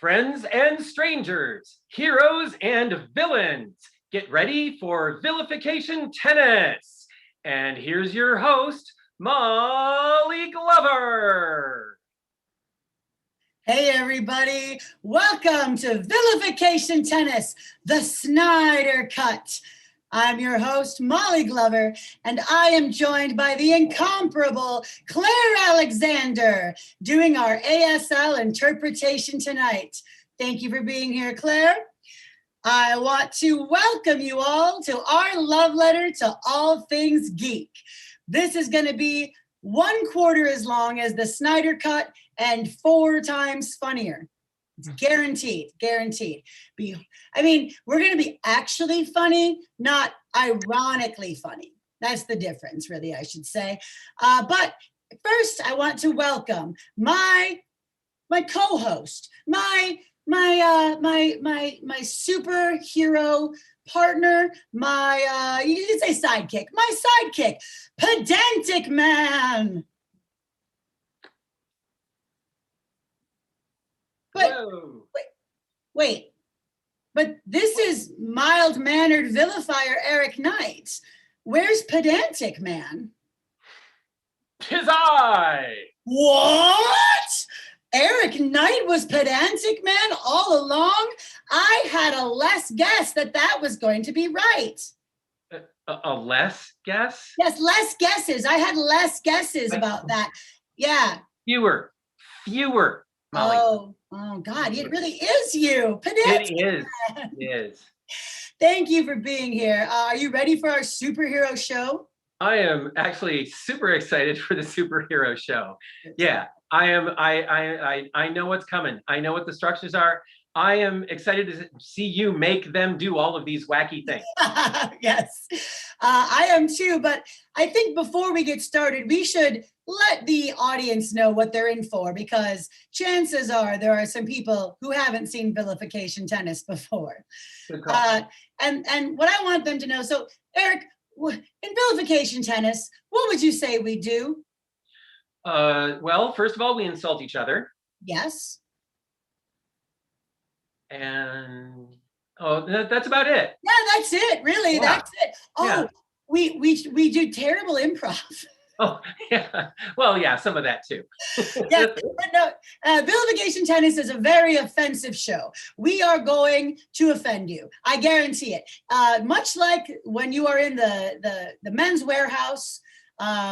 Friends and strangers, heroes and villains, get ready for Vilification Tennis. And here's your host, Molly Glover. Hey everybody, welcome to Vilification Tennis, the Snyder Cut. I'm your host, Molly Glover, and I am joined by the incomparable Claire Alexander, doing our ASL interpretation tonight. Thank you for being here, Claire. I want to welcome you all to our love letter to all things geek. This is going to be 1/4 as long as the Snyder Cut and 4 times funnier. It's guaranteed. We're going to be actually funny, not ironically funny. That's the difference, really, I should say. But first, I want to welcome my co-host, my superhero partner, you can say sidekick, my sidekick, Pedantic Man. Wait, but this is mild-mannered vilifier Eric Knight. Where's Pedantic Man? 'Tis I! What? Eric Knight was Pedantic Man all along? I had a less guess that was going to be right. A less guess? Yes, less guesses. I had less guesses about that. Yeah. Fewer, Molly. Oh God, it really is you, Pedantic Man. It is. Thank you for being here. Are you ready for our superhero show? I am actually super excited for the superhero show. Yeah, I am. I know what's coming. I know what the structures are. I am excited to see you make them do all of these wacky things. Yes, I am too. But I think before we get started, we should let the audience know what they're in for, because chances are there are some people who haven't seen Vilification Tennis before. And what I want them to know, so Eric, in Vilification Tennis, what would you say we do? Well, first of all, we insult each other. Yes. And that's about it. Yeah, that's it. Really, that's it. Oh, yeah. We do terrible improv. Oh, yeah. Well, yeah, some of that too. Yeah, but no, Vilification Tennis is a very offensive show. We are going to offend you. I guarantee it. Much like when you are in the men's warehouse,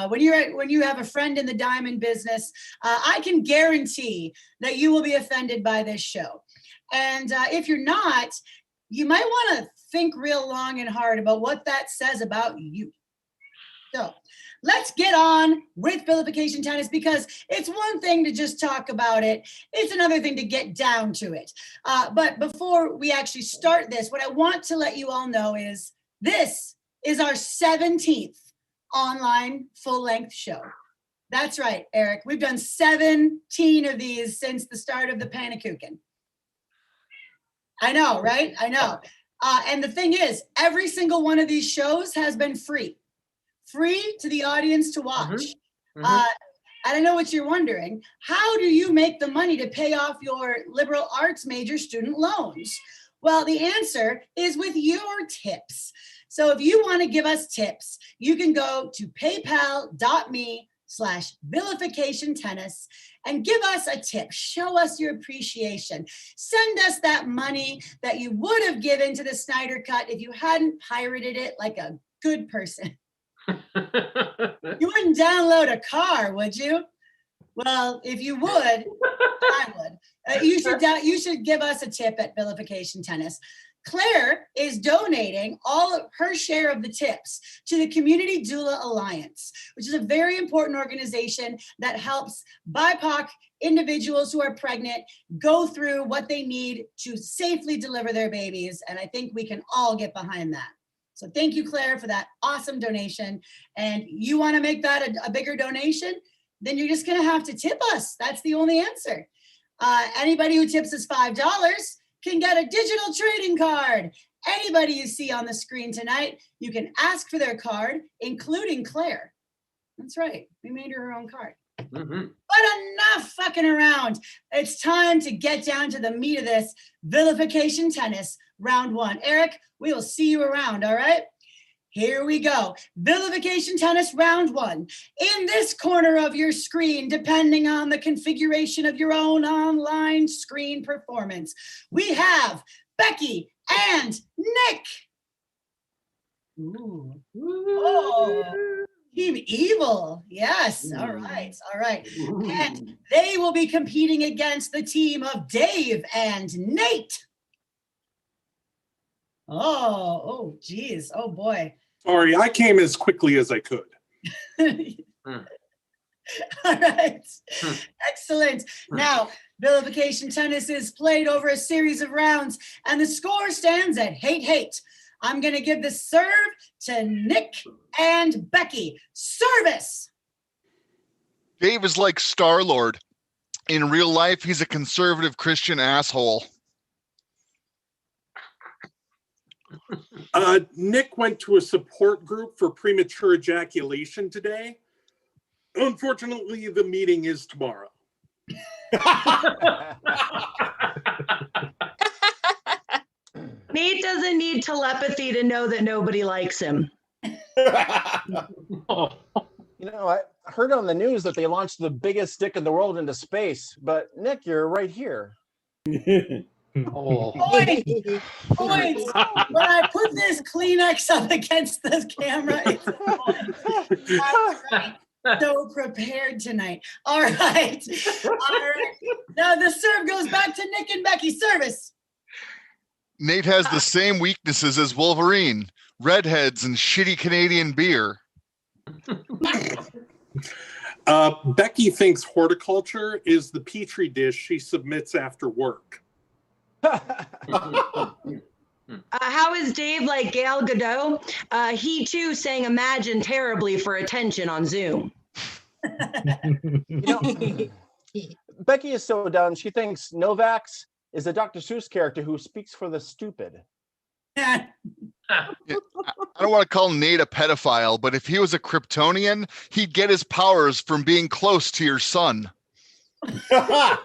when you have a friend in the diamond business, I can guarantee that you will be offended by this show. And if you're not, you might want to think real long and hard about what that says about you. So let's get on with Vilification Tennis, because it's one thing to just talk about it. It's another thing to get down to it. But before we actually start this, what I want to let you all know is this is our 17th online full-length show. That's right, Eric. We've done 17 of these since the start of the Panakuchen. I know, right? I know. And the thing is, every single one of these shows has been free to the audience to watch. I don't know what you're wondering. How do you make the money to pay off your liberal arts major student loans? Well, the answer is with your tips. So if you want to give us tips, you can go to paypal.me/vilificationtennis and give us a tip. Show us your appreciation. Send us that money that you would have given to the Snyder Cut if you hadn't pirated it like a good person. You wouldn't download a car, would you? Well, if you would, I would. You should give us a tip at Vilification Tennis. Claire is donating all of her share of the tips to the Community Doula Alliance, which is a very important organization that helps BIPOC individuals who are pregnant go through what they need to safely deliver their babies. And I think we can all get behind that. So thank you, Claire, for that awesome donation. And you want to make that a bigger donation? Then you're just going to have to tip us. That's the only answer. Anybody who tips us $5 can get a digital trading card. Anybody you see on the screen tonight, you can ask for their card, including Claire. That's right. We made her own card. Mhm. But enough fucking around. It's time to get down to the meat of this. Vilification Tennis, round 1. Eric, we will see you around, all right? Here we go. Vilification Tennis, round 1. In this corner of your screen, depending on the configuration of your own online screen performance, we have Becky and Nick. Ooh. Oh. Team Evil. Yes. All right. All right. And they will be competing against the team of Dave and Nate. Oh, geez. Oh, boy. Sorry, I came as quickly as I could. All right. Excellent. Now, Vilification Tennis is played over a series of rounds, and the score stands at 8-8. I'm going to give the serve to Nick and Becky. Service. Dave is like Star-Lord. In real life, he's a conservative Christian asshole. Nick went to a support group for premature ejaculation today. Unfortunately, the meeting is tomorrow. Nate doesn't need telepathy to know that nobody likes him. You know, I heard on the news that they launched the biggest stick in the world into space, but Nick, you're right here. Points. Points. When I put this Kleenex up against this camera, it's a point. That's right. So prepared tonight. All right. All right. Now the serve goes back to Nick and Becky. Service. Nate has the same weaknesses as Wolverine, redheads and shitty Canadian beer. Becky thinks horticulture is the petri dish she submits after work. How is Dave like Gal Gadot? He too sang Imagine terribly for attention on Zoom. You know, Becky is so dumb. She thinks Novax is a Dr. Seuss character who speaks for the stupid. I don't want to call Nate a pedophile, but if he was a Kryptonian, he'd get his powers from being close to your son. All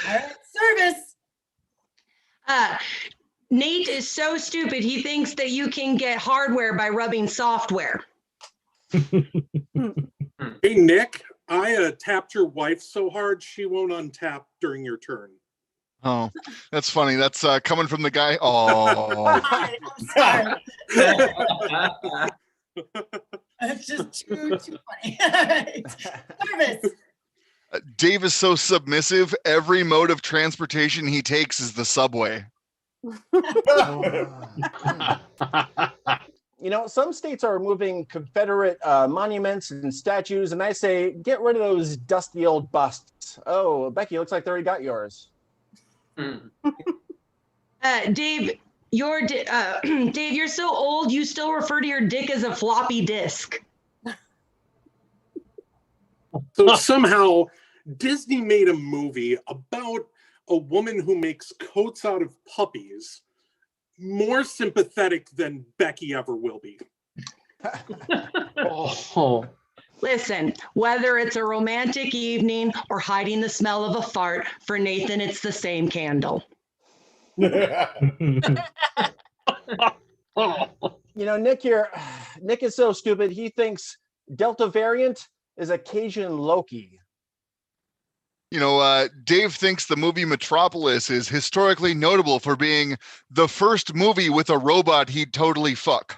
right. Service. Nate is so stupid, he thinks that you can get hardware by rubbing software. Hey, Nick, I tapped your wife so hard she won't untap during your turn. Oh, that's funny. That's coming from the guy. Oh, I'm sorry. It's just too funny. All right. Service. Dave is so submissive. Every mode of transportation he takes is the subway. You know, some states are removing Confederate monuments and statues, and I say, get rid of those dusty old busts. Oh, Becky, looks like they already got yours. Dave, Dave, you're so old, you still refer to your dick as a floppy disk. So somehow Disney made a movie about a woman who makes coats out of puppies more sympathetic than Becky ever will be. Oh. Listen, whether it's a romantic evening or hiding the smell of a fart, for Nathan, it's the same candle. You know, Nick is so stupid. He thinks Delta variant is a Cajun Loki. You know, Dave thinks the movie Metropolis is historically notable for being the first movie with a robot he'd totally fuck.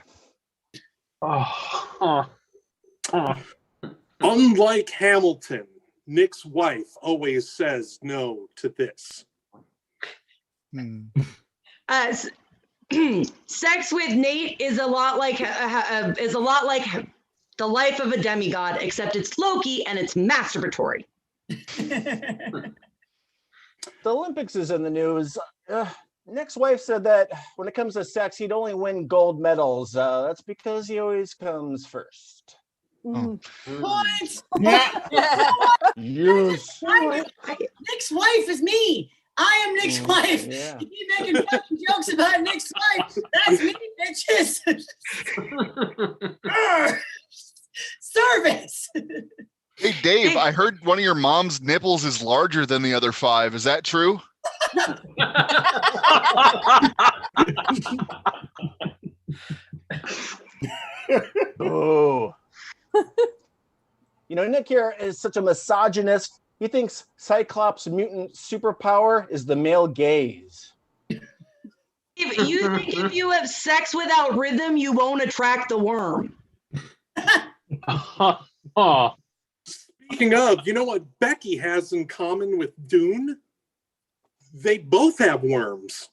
Unlike Hamilton, Nick's wife always says no to this. Sex with Nate is a lot like the life of a demigod, except it's Loki and it's masturbatory. The Olympics is in the news. Nick's wife said that when it comes to sex, he'd only win gold medals. That's because he always comes first. Points. Yes. Nick's wife is me. I am Nick's wife. Yeah. You keep making fucking jokes about Nick's wife. That's me, bitches. Arr. Service. Hey, Dave, I heard one of your mom's nipples is larger than the other 5. Is that true? Oh. Nick here is such a misogynist. He thinks Cyclops' mutant superpower is the male gaze. If you think if you have sex without rhythm, you won't attract the worm. Oh. Speaking of, you know what Becky has in common with Dune? They both have worms.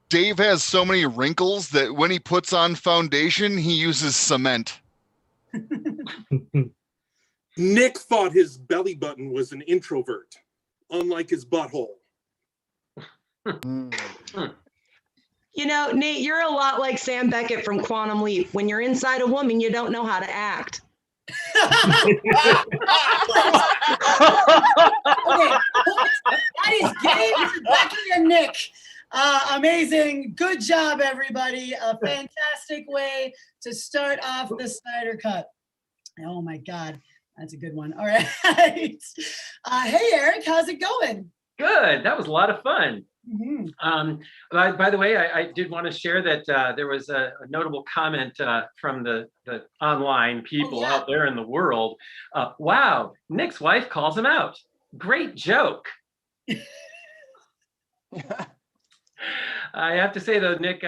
Dave has so many wrinkles that when he puts on foundation, he uses cement. Nick thought his belly button was an introvert, unlike his butthole. Nate, you're a lot like Sam Beckett from Quantum Leap. When you're inside a woman, you don't know how to act. Okay. That is Dave, Becky, and Nick. Amazing. Good job, everybody. A fantastic way to start off the Snyder Cut. Oh my God. That's a good one. All right. Hey, Eric, how's it going? Good. That was a lot of fun. Mm-hmm. By the way, I did want to share that there was a notable comment from the online people out there in the world. Wow, Nick's wife calls him out. Great joke. I have to say though, Nick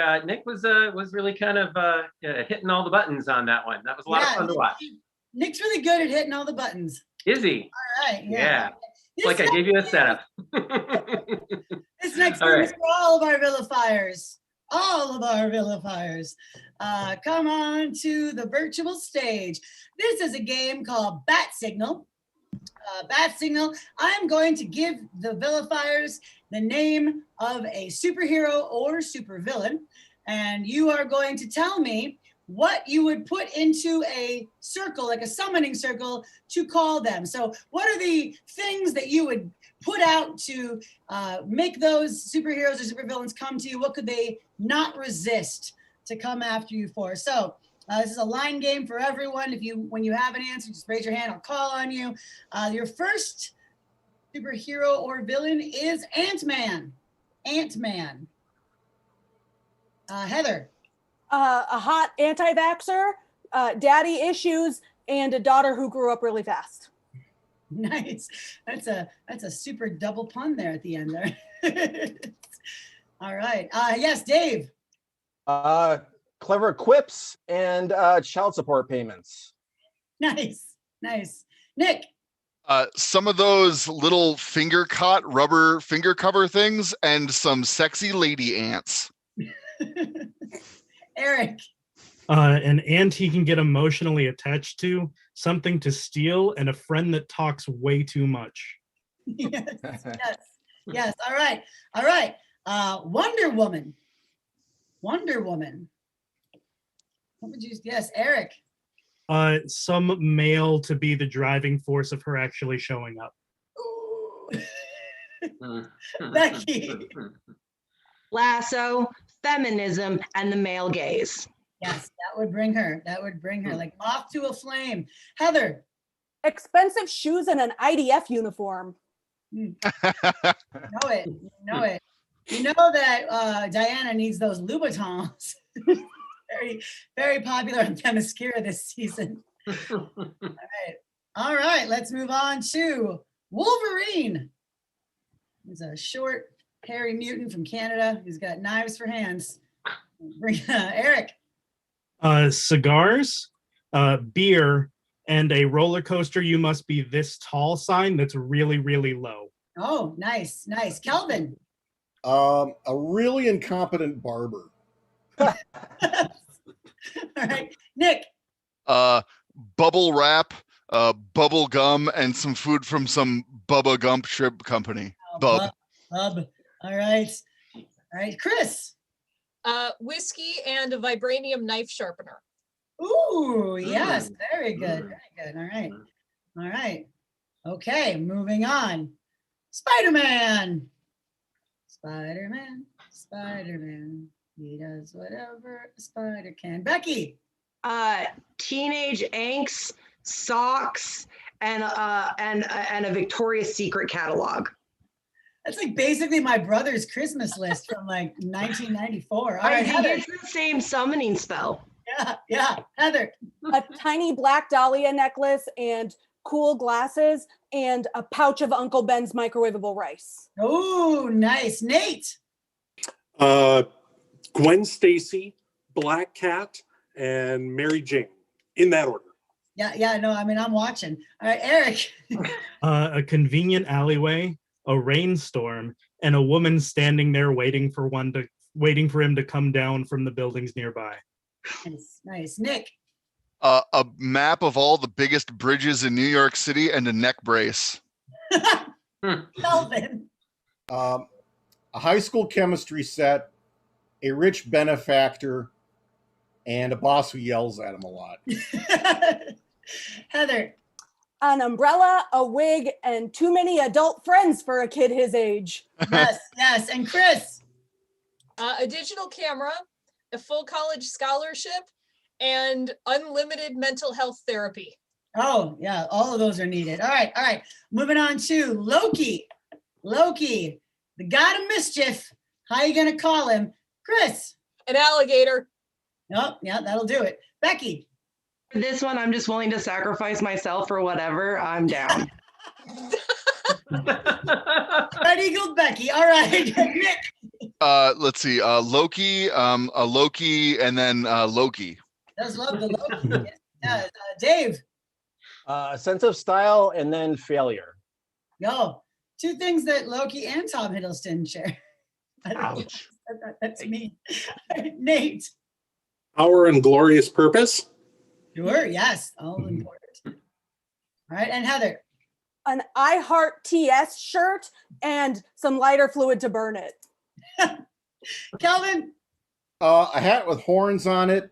was really kind of hitting all the buttons on that one. That was a lot of fun to watch. Nick's really good at hitting all the buttons. Is he? All right. Yeah. It's like I gave you a setup. This next game is for all of our vilifiers. All of our vilifiers. Come on to the virtual stage. This is a game called Bat Signal. Bat Signal. I am going to give the vilifiers the name of a superhero or supervillain, and you are going to tell me what you would put into a circle, like a summoning circle, to call them. So what are the things that you would put out to make those superheroes or supervillains come to you? What could they not resist to come after you for? So this is a line game for everyone. When you have an answer, just raise your hand, I'll call on you. Your first superhero or villain is Ant-Man. Ant-Man. Heather. A hot anti-vaxxer, daddy issues, and a daughter who grew up really fast. Nice. That's a super double pun there at the end there. All right. Yes, Dave. Clever quips and child support payments. Nice. Nick. Some of those little rubber finger cover things and some sexy lady ants. Eric. An ant he can get emotionally attached to, something to steal, and a friend that talks way too much. Yes. All right. Wonder Woman. What would you? Yes, Eric. Some male to be the driving force of her actually showing up. Becky. Lasso, feminism, and the male gaze. Yes, that would bring her. Like moth to a flame. Heather. Expensive shoes and an IDF uniform. Know it. You know that Diana needs those Louboutins. Very, very popular on Themyscira this season. All right. Let's move on to Wolverine. He's a short, hairy mutant from Canada. He's got knives for hands. Eric. Cigars, beer, and a roller coaster you must be this tall sign that's really, really low. Oh, nice. Kelvin. A really incompetent barber. All right. Nick. Bubble wrap, bubble gum, and some food from some Bubba Gump shrimp company. Bub. All right. Chris. Whiskey and a vibranium knife sharpener. Ooh, yes. Very good. All right. Okay, moving on. Spider-Man. Spider-Man. Spider-Man. He does whatever a spider can. Becky. Teenage angst, socks, and a Victoria's Secret catalog. That's like basically my brother's Christmas list from like 1994. All right, I think Heather. it's the same summoning spell. Yeah, Heather. A tiny black dahlia necklace and cool glasses and a pouch of Uncle Ben's microwavable rice. Oh, nice. Nate. Gwen Stacy, Black Cat, and Mary Jane, in that order. Yeah, no, I mean, I'm watching. All right, Eric. A convenient alleyway, a rainstorm, and a woman standing there waiting for him to come down from the buildings nearby. Nice. Nick. A map of all the biggest bridges in New York City and a neck brace. Kelvin. A high school chemistry set, a rich benefactor, and a boss who yells at him a lot. Heather. An umbrella, a wig, and too many adult friends for a kid his age. Yes. And Chris. A digital camera, a full college scholarship, and unlimited mental health therapy. Oh, yeah, all of those are needed. All right. Moving on to Loki. Loki, the god of mischief. How you gonna call him? Chris. An alligator. Oh, yeah, that'll do it. Becky. For this one, I'm just willing to sacrifice myself for whatever. I'm down. Red Eagle Becky. All right. Nick. Let's see. Loki, a Loki, and then Loki. Does love the Loki. Yes, Dave. A sense of style and then failure. No. Two things that Loki and Tom Hiddleston share. Ouch. That's me. Nate. Power and Glorious Purpose. Sure, yes. All important. All right, and Heather. An I Heart TS shirt and some lighter fluid to burn it. Kelvin. A hat with horns on it,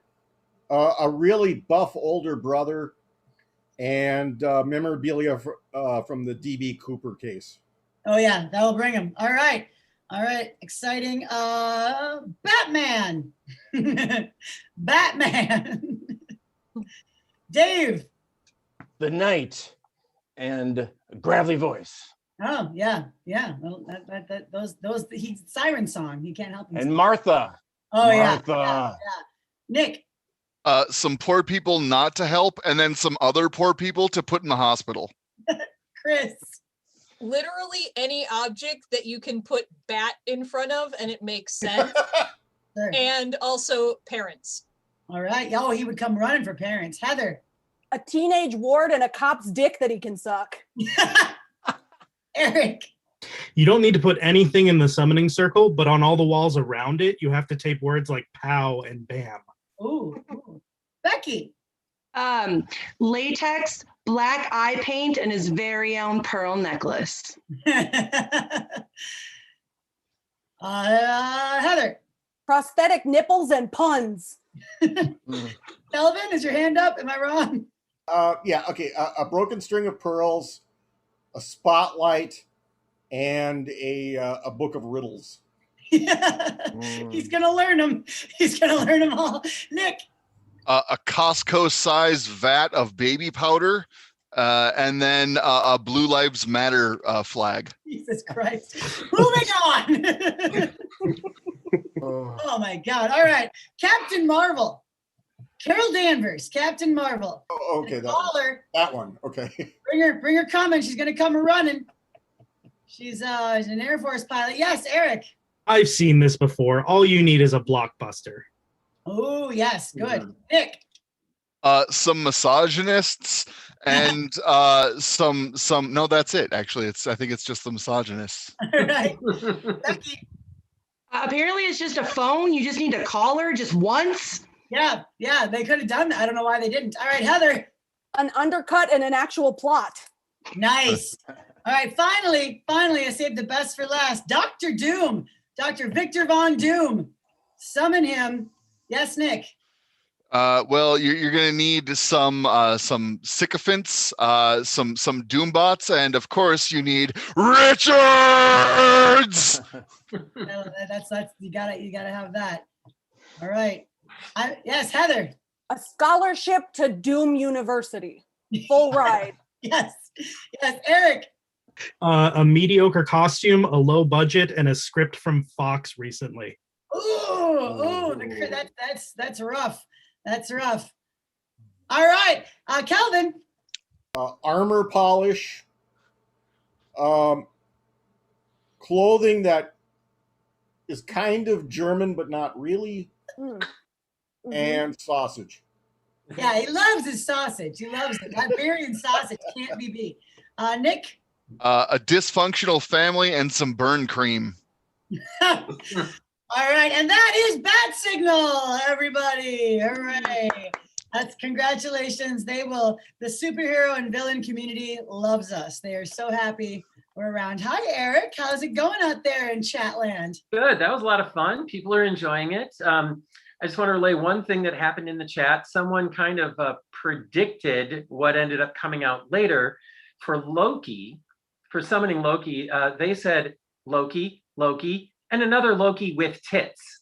a really buff older brother, and memorabilia from the DB Cooper case. Oh yeah, that'll bring him. All right. Exciting. Batman. Batman. Dave. The Knight and a gravelly voice. Oh yeah. Well, those he's siren song. He can't help himself. And Martha. Oh Martha. yeah. Nick. Some poor people not to help, and then some other poor people to put in the hospital. Chris. Literally any object that you can put bat in front of and it makes sense. Sure. And also parents. All right. Oh, he would come running for parents. Heather. A teenage ward and a cop's dick that he can suck. Eric. You don't need to put anything in the summoning circle, but on all the walls around it, you have to tape words like pow and bam. Ooh. Becky. Latex, black eye paint, and his very own pearl necklace. Heather. Prosthetic nipples and puns. Kelvin, is your hand up? Am I wrong? Yeah, okay. A broken string of pearls, a spotlight, and a book of riddles. He's gonna learn them. He's gonna learn them all. Nick. A Costco-sized vat of baby powder, and then a Blue Lives Matter flag. Jesus Christ. Moving on. Oh my God. All right. Captain Marvel. Carol Danvers, Captain Marvel. Oh, okay, that one. Okay. Bring her coming. She's gonna come running. She's an Air Force pilot. Yes, Eric. I've seen this before. All you need is a blockbuster. Oh yes, good. Nick. Some misogynists and some no, that's it. Actually, I think it's just the misogynists. All right. Becky. Apparently it's just a phone. You just need to call her just once. Yeah, they could have done that. I don't know why they didn't. All right, Heather. An undercut and an actual plot. Nice. All right, finally, I saved the best for last. Dr. Doom, Dr. Victor Von Doom. Summon him. Yes, Nick. Well, you're going to need some sycophants, some doombots, and of course you need Richards. That's you gotta have that. All right. Yes, Heather. A scholarship to Doom University. Full ride. Yes, Eric. A mediocre costume, a low budget, and a script from Fox recently. Ooh, that's rough. That's rough. All right, Calvin. Armor polish, clothing that is kind of German but not really, and sausage. Yeah, he loves his sausage. He loves it. Iberian sausage can't be beat. Nick. A dysfunctional family and some burn cream. All right, and that is Bat Signal, everybody. Hooray. That's congratulations. The superhero and villain community loves us. They are so happy we're around. Hi, Eric. How's it going out there in Chatland? Good. That was a lot of fun. People are enjoying it. I just want to relay one thing that happened in the chat. Someone kind of predicted what ended up coming out later for Loki, for summoning Loki. They said Loki, and another Loki with tits.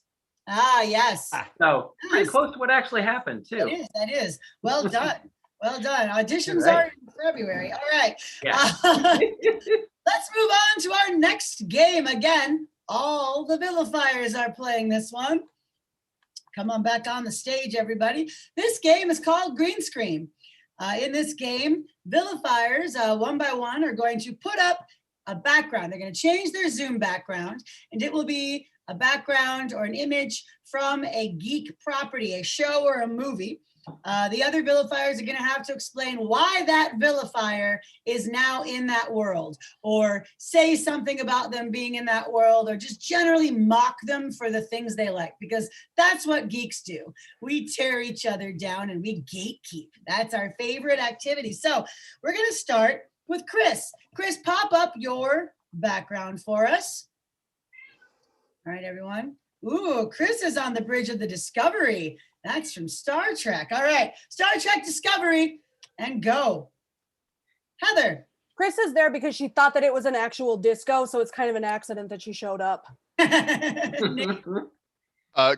Ah, yes. So pretty close to what actually happened too. That is. Well done. Well done. Auditions Right. are in February. All right. Yeah. Let's move on to our next game. Again, all the vilifiers are playing this one. Come on back on the stage, everybody. This game is called Green Screen. In this game, vilifiers, one by one, are going to put up a background. They're going to change their Zoom background, and it will be a background or an image from a geek property, a show or a movie. The other vilifiers are going to have to explain why that vilifier is now in that world, or say something about them being in that world, or just generally mock them for the things they like, because that's what geeks do. We tear each other down and we gatekeep. That's our favorite activity. So we're going to start with Chris. Chris, pop up your background for us. All right, everyone. Ooh, Chris is on the bridge of the Discovery. That's from Star Trek. All right, Star Trek Discovery, and go. Heather. Chris is there because she thought that it was an actual disco, so it's kind of an accident that she showed up.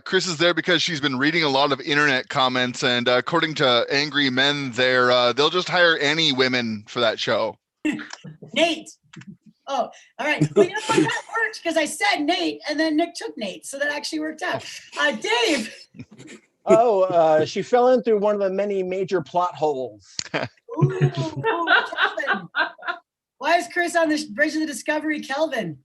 Chris is there because she's been reading a lot of internet comments, and according to angry men, they'll just hire any women for that show. Nate. Oh, all right. Well, you know what? That worked because I said Nate, and then Nick took Nate, so that actually worked out. Dave. She fell in through one of the many major plot holes. Ooh, Kelvin. Why is Chris on the bridge of the Discovery, Kelvin?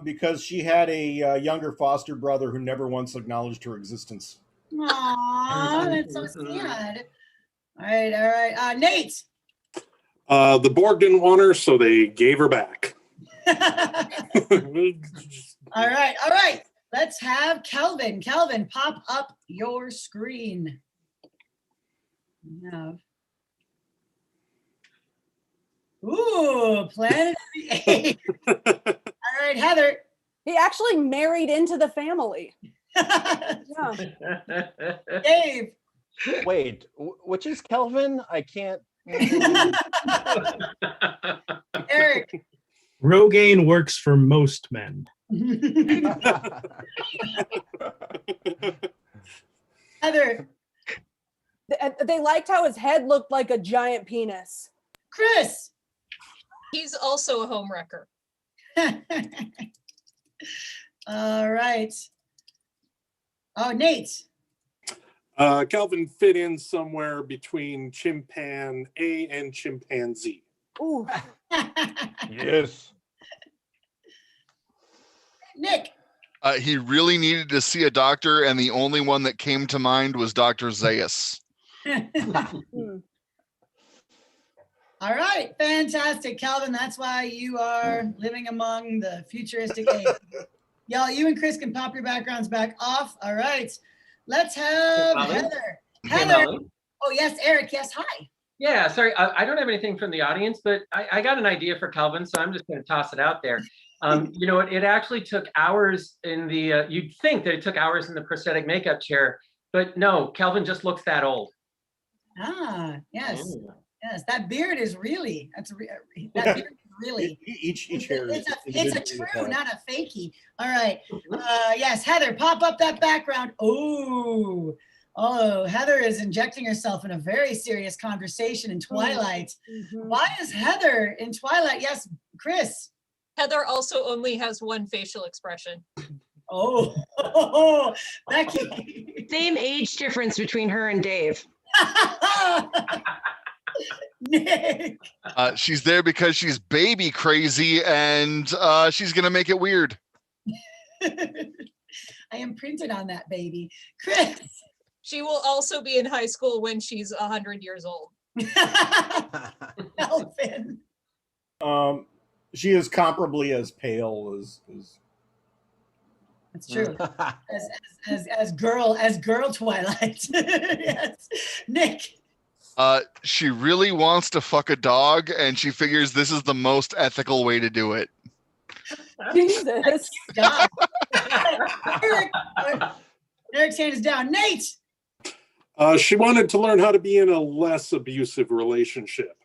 Because she had a younger foster brother who never once acknowledged her existence. Aw, that's so sad. All right. Nate. The Borg didn't want her, so they gave her back. All right. Let's have Kelvin. Kelvin, pop up your screen. No. Ooh, Planet of the Apes. All right, Heather. He actually married into the family. Yeah. Dave. Wait, which is Kelvin? I can't. Eric. Rogaine works for most men. Heather. They liked how his head looked like a giant penis. Chris. He's also a homewrecker. All right. Oh, Nate. Calvin fit in somewhere between chimpanzee and chimpanzee. Ooh. Yes. Nick. He really needed to see a doctor, and the only one that came to mind was Dr. Zaius. All right, fantastic, Calvin. That's why you are living among the futuristic age. Y'all, you and Chris can pop your backgrounds back off. All right, let's have Heather. Heather. Oh yes, Eric. Yes, hi. Yeah, sorry, I don't have anything from the audience, but I got an idea for Kelvin, so I'm just going to toss it out there. You know, it actually took hours in the, you'd think that it took hours in the prosthetic makeup chair. But no, Kelvin just looks that old. Ah, yes. Mm. Yes, that beard is really, that beard is really. Each hair is It's a true, not a fakie. All right. Yes, Heather, pop up that background. Oh, Heather is injecting herself in a very serious conversation in Twilight. Why is Heather in Twilight? Yes, Chris. Heather also only has one facial expression. Oh, Becky. Same age difference between her and Dave. Nick. She's there because she's baby crazy and she's gonna make it weird. I am printed on that baby. Chris. She will also be in high school when she's 100 years old. Elfin. She is comparably as pale as That's true. As girl Twilight. Yes. Nick. She really wants to fuck a dog and she figures this is the most ethical way to do it. Jesus. Eric's hand is down. Nate. She wanted to learn how to be in a less abusive relationship.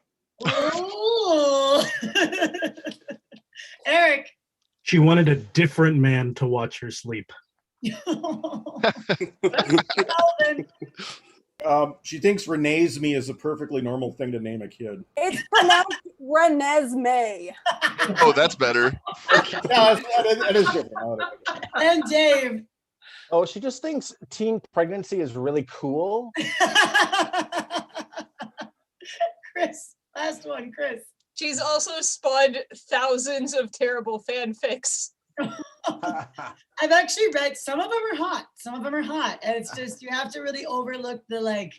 Ooh. Eric. She wanted a different man to watch her sleep. She thinks Renesmee is a perfectly normal thing to name a kid. It's pronounced Renesmee. Oh, that's better. Yeah, that is different. And Dave. Oh, she just thinks teen pregnancy is really cool. Chris, last one, Chris. She's also spawned thousands of terrible fanfics. I've actually read, some of them are hot. Some of them are hot. And it's just, you have to really overlook the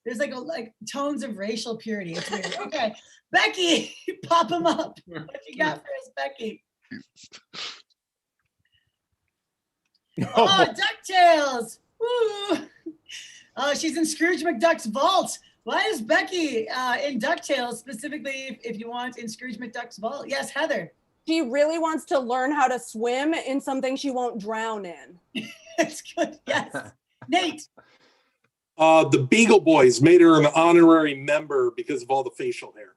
there's like tones of racial purity. It's weird. Okay, Becky, pop them up. What you got for us, Becky? Oh, DuckTales. Woo. Oh, she's in Scrooge McDuck's vault. Why is Becky in DuckTales specifically if you want in Scrooge McDuck's vault? Yes, Heather. She really wants to learn how to swim in something she won't drown in. That's good. Yes. Nate. The Beagle Boys made her an honorary member because of all the facial hair.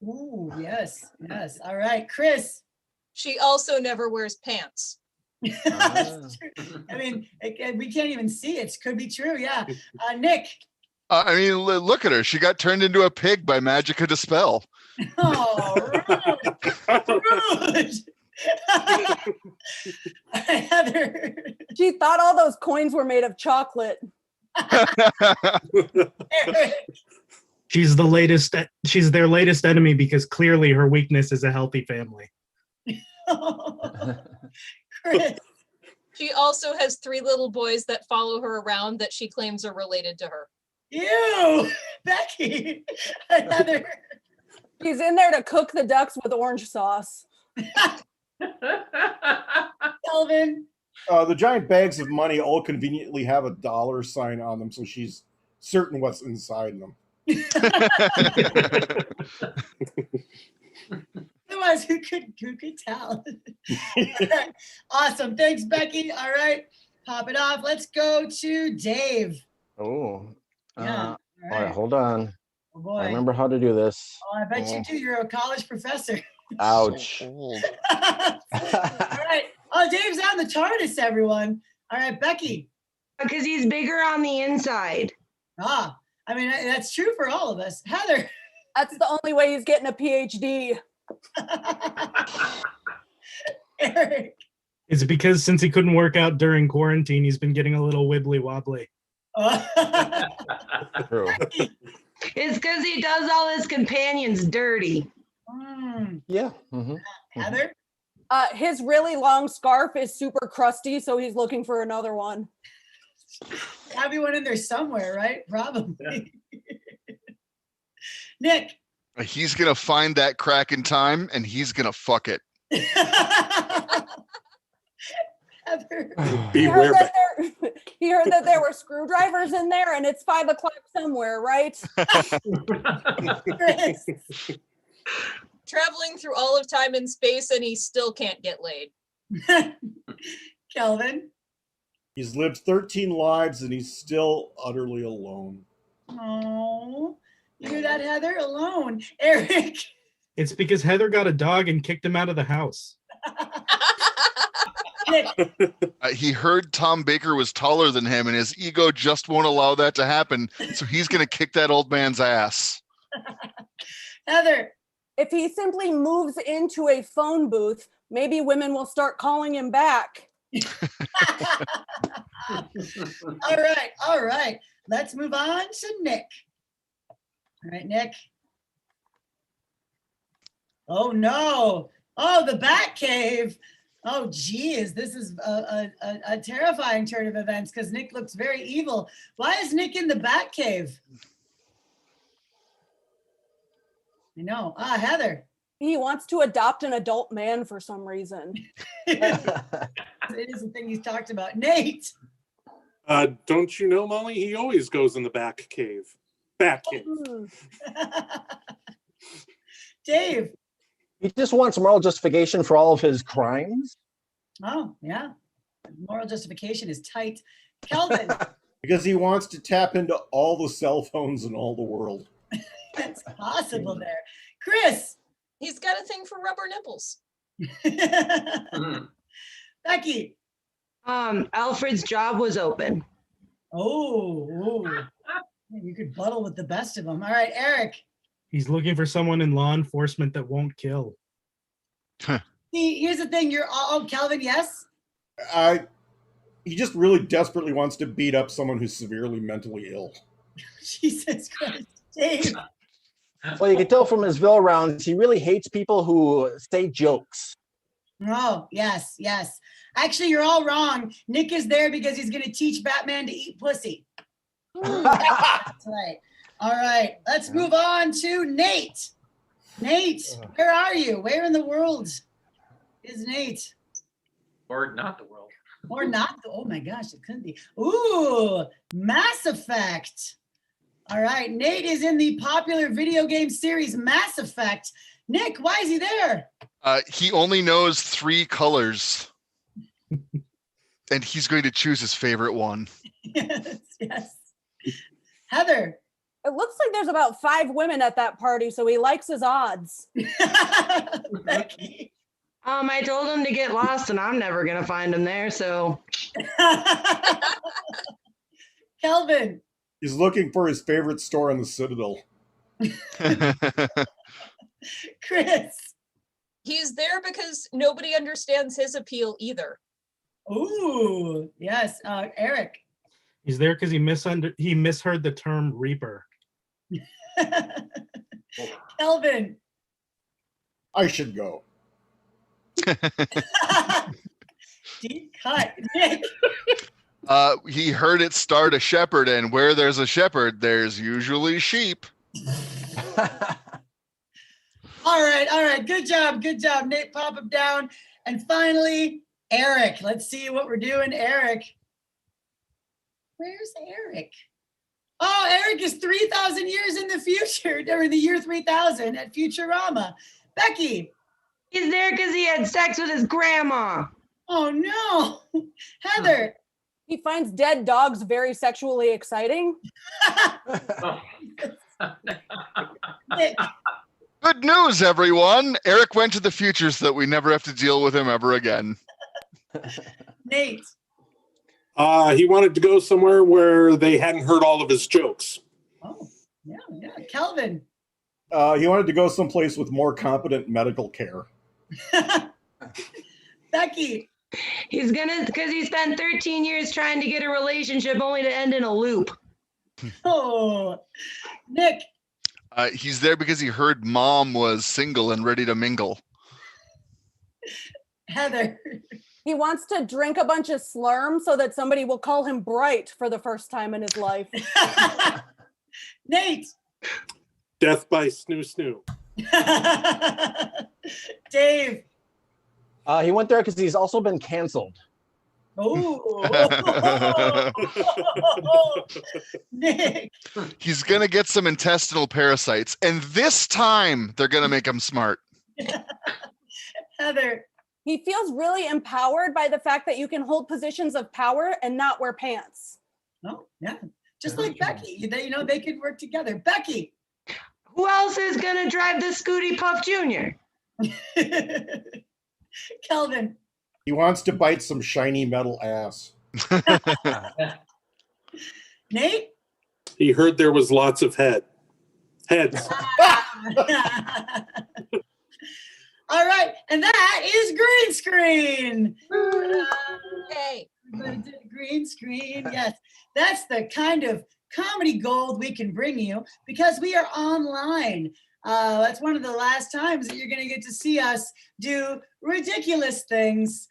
Ooh, yes. Yes. All right. Chris. She also never wears pants. That's true. I mean, we can't even see it. Could be true. Yeah. Nick. I mean, look at her. She got turned into a pig by Magica Dispel. Oh, rude. Heather. She thought all those coins were made of chocolate. She's their latest enemy because clearly her weakness is a healthy family. Chris. She also has 3 little boys that follow her around that she claims are related to her. Ew, Becky. Heather. She's in there to cook the ducks with orange sauce. Kelvin. The giant bags of money all conveniently have a dollar sign on them, so she's certain what's inside them. Otherwise, who could tell? Awesome. Thanks, Becky. All right. Pop it off. Let's go to Dave. Oh. Yeah. All right, hold on. Oh boy. I remember how to do this. Oh, I bet you do. You're a college professor. Ouch. All right. Oh, Dave's on the TARDIS, everyone. All right, Becky. Because he's bigger on the inside. Ah, I mean, that's true for all of us. Heather. That's the only way he's getting a PhD. Eric. It's because since he couldn't work out during quarantine, he's been getting a little wibbly wobbly. True. It's because he does all his companions dirty. Yeah. Heather? His really long scarf is super crusty, so he's looking for another one. Gotta be one in there somewhere, right? Probably. Nick. He's gonna find that crack in time and he's gonna fuck it. Heather. He heard that there were screwdrivers in there, and it's 5 o'clock somewhere, right? Chris. Traveling through all of time and space, and he still can't get laid. Kelvin. He's lived 13 lives and he's still utterly alone. Oh, you hear that, Heather? Alone. Eric. It's because Heather got a dog and kicked him out of the house. Nick. He heard Tom Baker was taller than him, and his ego just won't allow that to happen. So he's going to kick that old man's ass. Heather. If he simply moves into a phone booth, maybe women will start calling him back. All right. Let's move on to Nick. All right, Nick. Oh no. Oh, the Batcave. Oh geez, this is a terrifying turn of events because Nick looks very evil. Why is Nick in the Batcave? I know. Heather. He wants to adopt an adult man for some reason. It is the thing he's talked about. Nate. Don't you know, Molly? He always goes in the back cave. Back cave. Dave. He just wants moral justification for all of his crimes. Oh, yeah. Moral justification is tight. Kelvin. Because he wants to tap into all the cell phones in all the world. That's possible there. Chris. He's got a thing for rubber nipples. Becky. Alfred's job was open. Oh, you could buttle with the best of them. All right, Eric. He's looking for someone in law enforcement that won't kill. See, here's the thing. Kelvin, yes? He just really desperately wants to beat up someone who's severely mentally ill. Jesus Christ. Dave. Well, you can tell from his Ville rounds, he really hates people who say jokes. Oh, yes. Actually, you're all wrong. Nick is there because he's going to teach Batman to eat pussy. That's right. All right, let's move on to Nate. Nate, where are you? Where in the world is Nate? Or not the world. Or not? Oh my gosh, it couldn't be. Ooh, Mass Effect. All right, Nate is in the popular video game series Mass Effect. Nick, why is he there? He only knows 3 colors. And he's going to choose his favorite one. Yes. Heather. It looks like there's about 5 women at that party, so he likes his odds. Becky. I told him to get lost, and I'm never gonna find him there. So, Kelvin. He's looking for his favorite store in the Citadel. Chris. He's there because nobody understands his appeal either. Ooh, yes. Eric. He's there because he misheard the term Reaper. Kelvin. I should go. Deep cut. Nick. He heard it start a shepherd, and where there's a shepherd, there's usually sheep. All right. Good job. Nate, pop him down. And finally, Eric. Let's see what we're doing. Eric. Where's Eric? Oh, Eric is 3,000 years in the future, during the year 3000 at Futurama. Becky. he's there because he had sex with his grandma. Oh, no. Heather. He finds dead dogs very sexually exciting. Nick. Good news, everyone. Eric went to the future so that we never have to deal with him ever again. Nate. He wanted to go somewhere where they hadn't heard all of his jokes. Oh, yeah. Kelvin. He wanted to go someplace with more competent medical care. Becky. He's gonna, because he spent 13 years trying to get a relationship only to end in a loop. Oh, Nick. He's there because he heard mom was single and ready to mingle. Heather. He wants to drink a bunch of Slurm so that somebody will call him bright for the first time in his life. Nate. Death by snoo snoo. Dave. He went there because he's also been canceled. Oh. Nick. He's going to get some intestinal parasites, and this time they're going to make him smart. Heather. He feels really empowered by the fact that you can hold positions of power and not wear pants. Oh, yeah. Just like Becky, they could work together. Becky. Who else is gonna drive the Scooty Puff Jr.? Kelvin. He wants to bite some shiny metal ass. Nate. He heard there was lots of heads. All right, and that is green screen. Hey. Green screen, yes. That's the kind of comedy gold we can bring you because we are online. That's one of the last times that you're going to get to see us do ridiculous things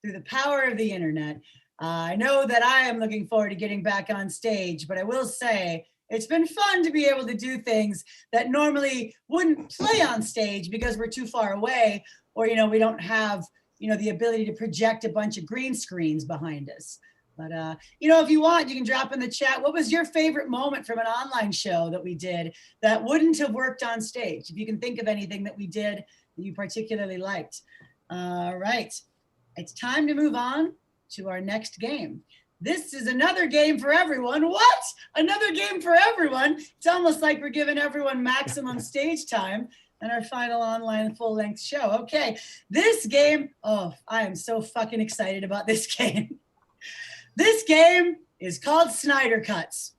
through the power of the internet. I know that I am looking forward to getting back on stage, but I will say it's been fun to be able to do things that normally wouldn't play on stage because we're too far away, or we don't have the ability to project a bunch of green screens behind us. But if you want, you can drop in the chat. What was your favorite moment from an online show that we did that wouldn't have worked on stage? If you can think of anything that we did that you particularly liked. All right, it's time to move on to our next game. This is another game for everyone. What? Another game for everyone? It's almost like we're giving everyone maximum stage time in our final online full-length show. Okay, this game, I am so fucking excited about this game. This game is called Snyder Cuts.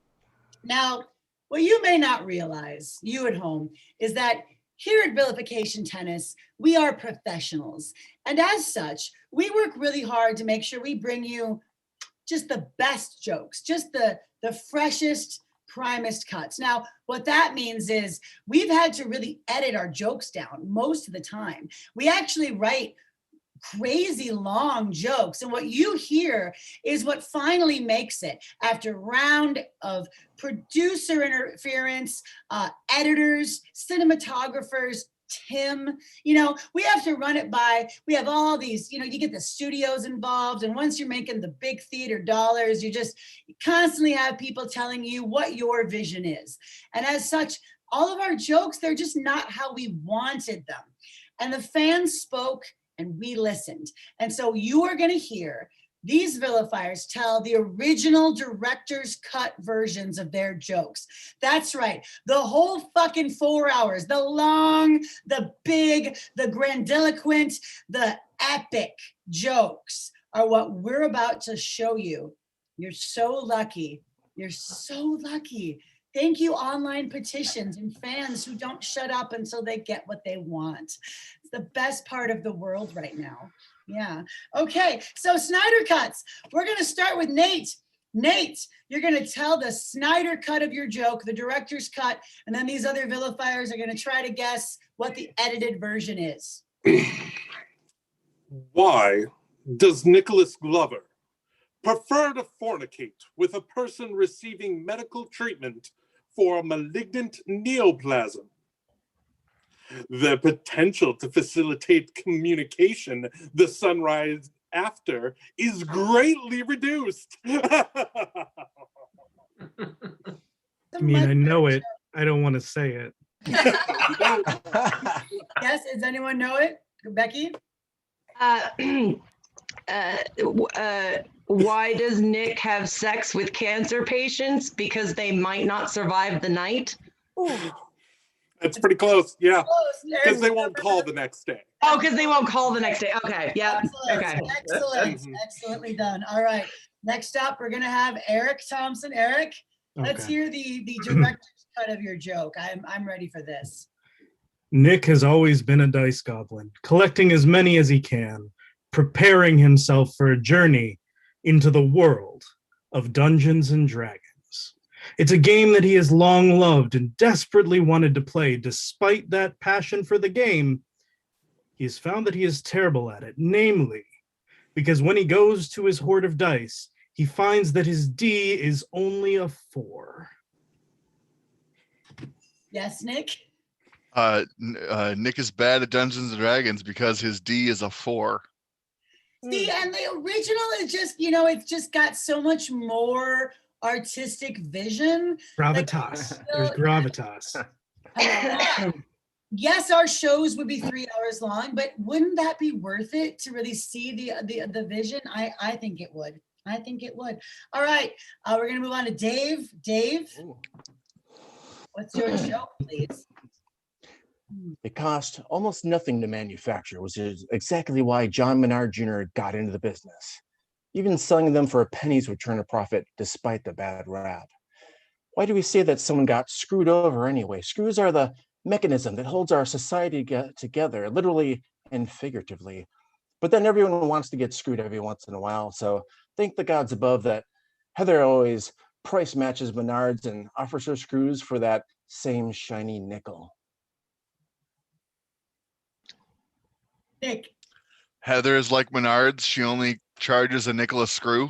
Now, what you may not realize, you at home, is that here at Vilification Tennis, we are professionals. And as such, we work really hard to make sure we bring you just the best jokes, just the freshest, primest cuts. Now, what that means is we've had to really edit our jokes down most of the time. We actually write crazy long jokes, and what you hear is what finally makes it after a round of producer interference, editors, cinematographers, Tim, we have to run it by, we have all these, you get the studios involved, and once you're making the big theater dollars, you constantly have people telling you what your vision is. And as such, all of our jokes, they're just not how we wanted them. And the fans spoke and we listened. And so you are going to hear these vilifiers tell the original director's cut versions of their jokes. That's right. The whole fucking 4 hours, the long, the big, the grandiloquent, the epic jokes are what we're about to show you. You're so lucky. You're so lucky. Thank you, online petitions and fans who don't shut up until they get what they want. It's the best part of the world right now. Yeah. Okay. So Snyder Cuts. We're going to start with Nate. Nate, you're going to tell the Snyder cut of your joke, the director's cut, and then these other vilifiers are going to try to guess what the edited version is. Why does Nicholas Glover prefer to fornicate with a person receiving medical treatment for a malignant neoplasm? The potential to facilitate communication the sunrise after is greatly reduced. I mean, I know it. I don't want to say it. Yes, does anyone know it? Becky? Why does Nick have sex with cancer patients? Because they might not survive the night. Ooh. That's pretty close. Yeah. Close. Because they won't call the next day. Oh, because they won't call the next day. Okay. Yeah. Excellent. Okay. Excellent. Excellently done. All right. Next up, we're going to have Eric Thompson. Eric, let's hear the director's cut of your joke. I'm ready for this. Nick has always been a dice goblin, collecting as many as he can, preparing himself for a journey into the world of Dungeons and Dragons. It's a game that he has long loved and desperately wanted to play. Despite that passion for the game, he has found that he is terrible at it, namely, because when he goes to his hoard of dice, he finds that his D is only a 4. Yes, Nick? Nick is bad at Dungeons and Dragons because his D is a 4. See, and the original is just, it's just got so much more artistic vision. Gravitas. There's gravitas. yes, our shows would be 3 hours long, but wouldn't that be worth it to really see the vision? I think it would. I think it would. All right, we're gonna move on to Dave. Dave, what's your show, please? It cost almost nothing to manufacture, which is exactly why John Menard Jr. got into the business. Even selling them for pennies would turn a profit despite the bad rap. Why do we say that someone got screwed over anyway? Screws are the mechanism that holds our society together, literally and figuratively. But then everyone wants to get screwed every once in a while. So thank the gods above that Heather always price matches Menards and offers her screws for that same shiny nickel. Nick. Heather is like Menards. She only charges a nickel a screw.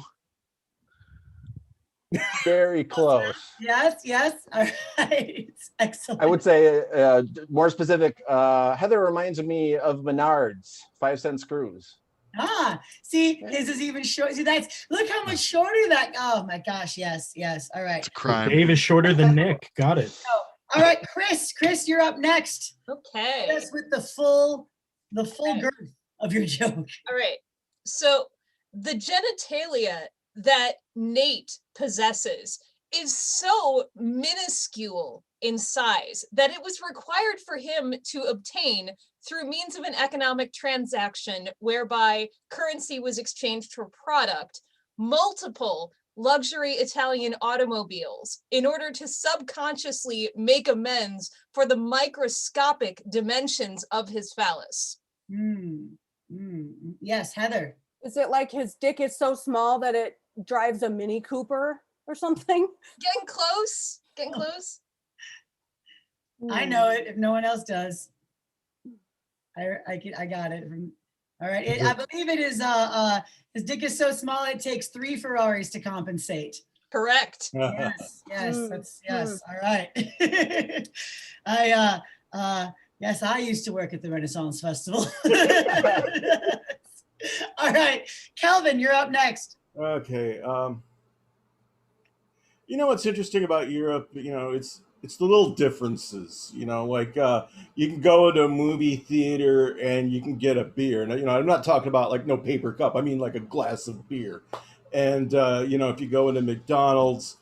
Very close. Yes, yes. All right. Excellent. I would say more specific, Heather reminds me of Menards, 5-cent screws. Ah, see, his is even short. See, look how much shorter that. Oh my gosh, yes, yes. All right. It's a crime. Dave is shorter than Nick. Got it. All right, Chris. Chris, you're up next. Okay. Yes, with the full girth of your joke. All right. So the genitalia that Nate possesses is so minuscule in size that it was required for him to obtain through means of an economic transaction whereby currency was exchanged for product, multiple luxury Italian automobiles in order to subconsciously make amends for the microscopic dimensions of his phallus. Yes, Heather. Is it like his dick is so small that it drives a Mini Cooper or something? Getting close. Getting close. I know it if no one else does. I got it. All right. I believe it is his dick is so small it takes 3 Ferraris to compensate. Correct. Yes, that's yes. All right. Yes, I used to work at the Renaissance Festival. All right, Calvin, you're up next. Okay. You know what's interesting about Europe? You know, it's the little differences. You know, like you can go to a movie theater and you can get a beer. Now, you know, I'm not talking about like no paper cup. I mean like a glass of beer. And you know, if you go into McDonald's,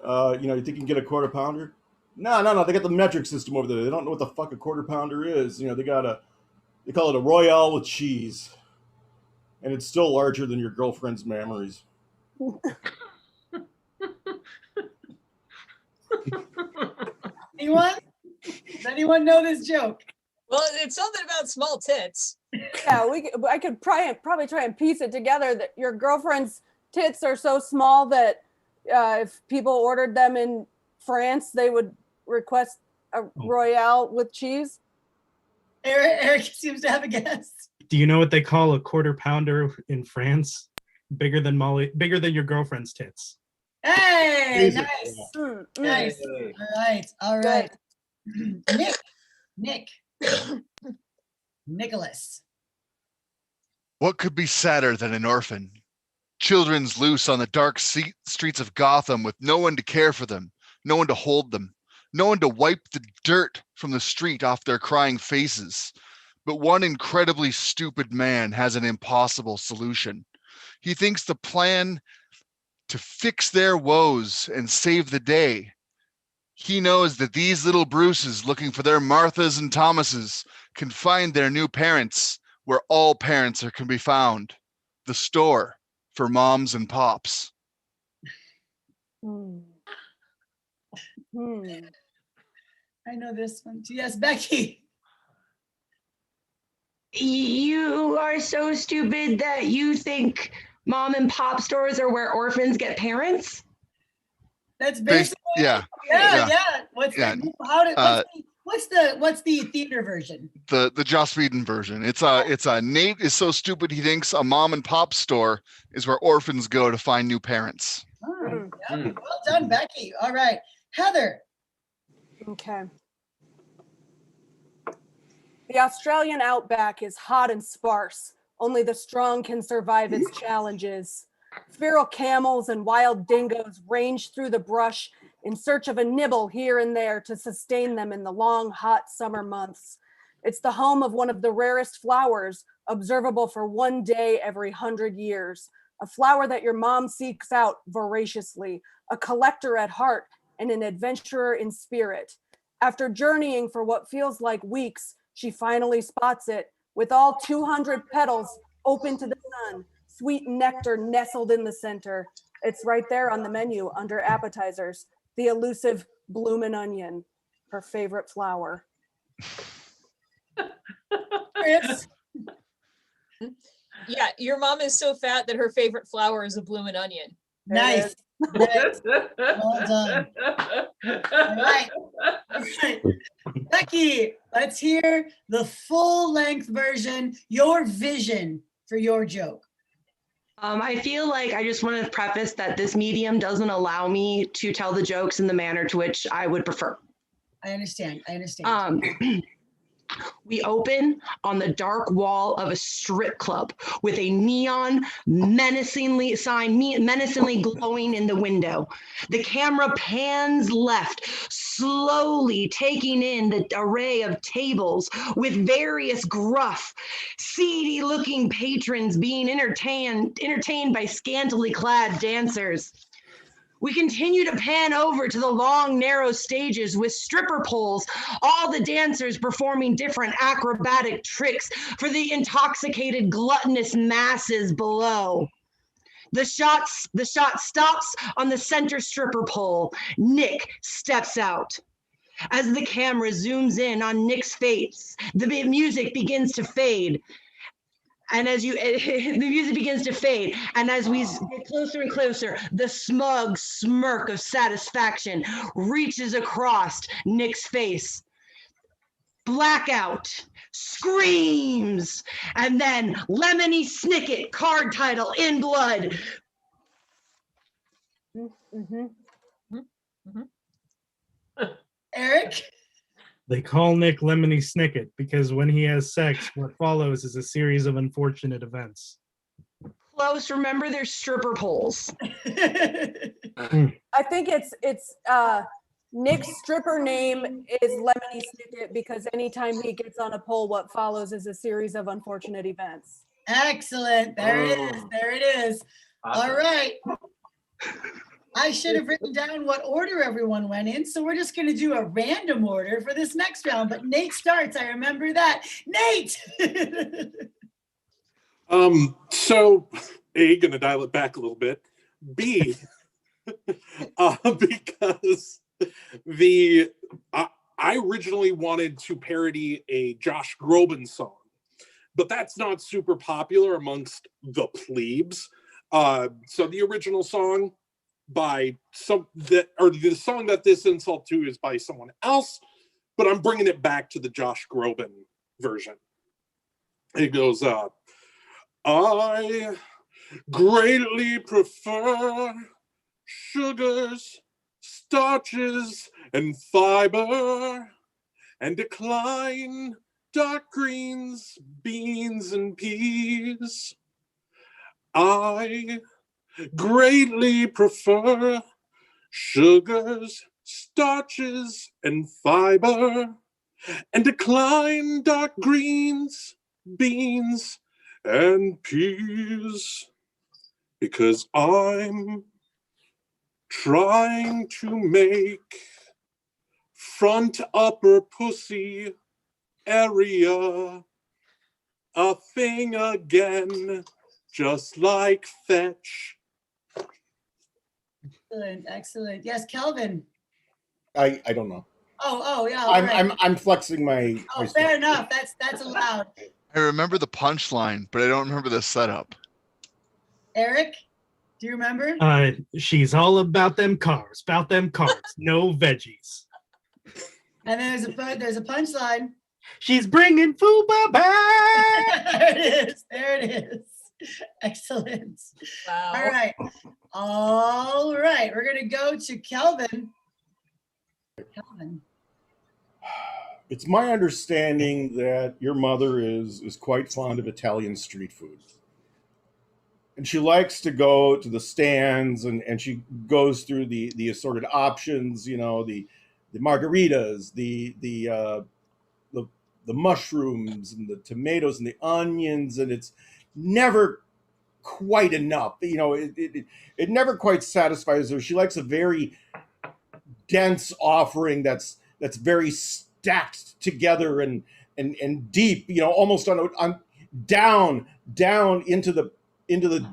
you know, you think you can get a quarter pounder? No. They got the metric system over there. They don't know what the fuck a quarter pounder is. You know, they call it a Royale with cheese. And it's still larger than your girlfriend's memories. Anyone? Does anyone know this joke? Well, it's something about small tits. Yeah, I could probably try and piece it together that your girlfriend's tits are so small that if people ordered them in France, they would request a Royale with cheese. Eric seems to have a guess. Do you know what they call a quarter pounder in France? Bigger than your girlfriend's tits. Hey, Easy. nice. Nice. All right. Nick. Nicholas. What could be sadder than an orphan? Children's loose on the dark streets of Gotham with no one to care for them, no one to hold them, no one to wipe the dirt from the street off their crying faces. But one incredibly stupid man has an impossible solution. He thinks the plan to fix their woes and save the day. He knows that these little Bruces looking for their Marthas and Thomases can find their new parents where all parents can be found. The store for moms and pops. I know this one too. Yes, Becky. You are so stupid that you think mom and pop stores are where orphans get parents? That's basically Yeah. What's the theater version? The Joss Whedon version. It's a Nate is so stupid he thinks a mom and pop store is where orphans go to find new parents. Oh, yeah. Well done, Becky. All right, Heather. Okay. The Australian outback is hot and sparse. Only the strong can survive its challenges. Feral camels and wild dingoes range through the brush in search of a nibble here and there to sustain them in the long, hot summer months. It's the home of one of the rarest flowers, observable for 1 day every 100 years. A flower that your mom seeks out voraciously, a collector at heart and an adventurer in spirit. After journeying for what feels like weeks, she finally spots it with all 200 petals open to the sun, sweet nectar nestled in the center. It's right there on the menu under appetizers, the elusive bloomin' onion, her favorite flower. Chris? Yeah, your mom is so fat that her favorite flower is a bloomin' onion. Nice. Nice. Well done. All right. All right. Becky, let's hear the full-length version, your vision for your joke. I feel like I just want to preface that this medium doesn't allow me to tell the jokes in the manner to which I would prefer. I understand. I understand. We open on the dark wall of a strip club with a neon menacingly sign, menacingly glowing in the window. The camera pans left, slowly taking in the array of tables with various gruff, seedy looking patrons being entertained by scantily clad dancers. We continue to pan over to the long, narrow stages with stripper poles, all the dancers performing different acrobatic tricks for the intoxicated, gluttonous masses below. The shot stops on the center stripper pole. Nick steps out. As the camera zooms in on Nick's face, the music begins to fade. And as the music begins to fade, and as we get closer and closer, the smug smirk of satisfaction reaches across Nick's face. Blackout, screams, and then Lemony Snicket, card title in blood. Eric? They call Nick Lemony Snicket because when he has sex, what follows is a series of unfortunate events. Close. Remember, there's stripper poles. I think it's Nick's stripper name is Lemony Snicket because anytime he gets on a pole, what follows is a series of unfortunate events. Excellent. There it is. There it is. Awesome. All right. I should have written down what order everyone went in, so we're just going to do a random order for this next round. But Nate starts. I remember that. Nate! So A, gonna dial it back a little bit. B, because I originally wanted to parody a Josh Groban song, but that's not super popular amongst the plebes. So the original song by the song that this insult to is by someone else, but I'm bringing it back to the Josh Groban version. It goes, I greatly prefer sugars, starches, and fiber, and decline dark greens, beans, and peas. I greatly prefer sugars, starches, and fiber, and decline dark greens, beans, and peas, because I'm trying to make front upper pussy area a thing again, just like fetch. Excellent, excellent. Yes, Kelvin. I don't know. Oh, yeah. all right. I'm flexing my. Oh, fair enough. That's allowed. I remember the punchline, but I don't remember the setup. Eric, do you remember? She's all about them cars, no veggies. And then there's a punchline. She's bringing Fuba back. There it is. There it is. Excellent. Wow. All right. We're gonna go to Kelvin. Kelvin. It's my understanding that your mother is quite fond of Italian street food. And she likes to go to the stands and she goes through the assorted options, you know, the margaritas, the mushrooms and the tomatoes and the onions, and it's never quite enough. You know, it never quite satisfies her. She likes a very dense offering that's very stacked together and deep. You know, almost on down into the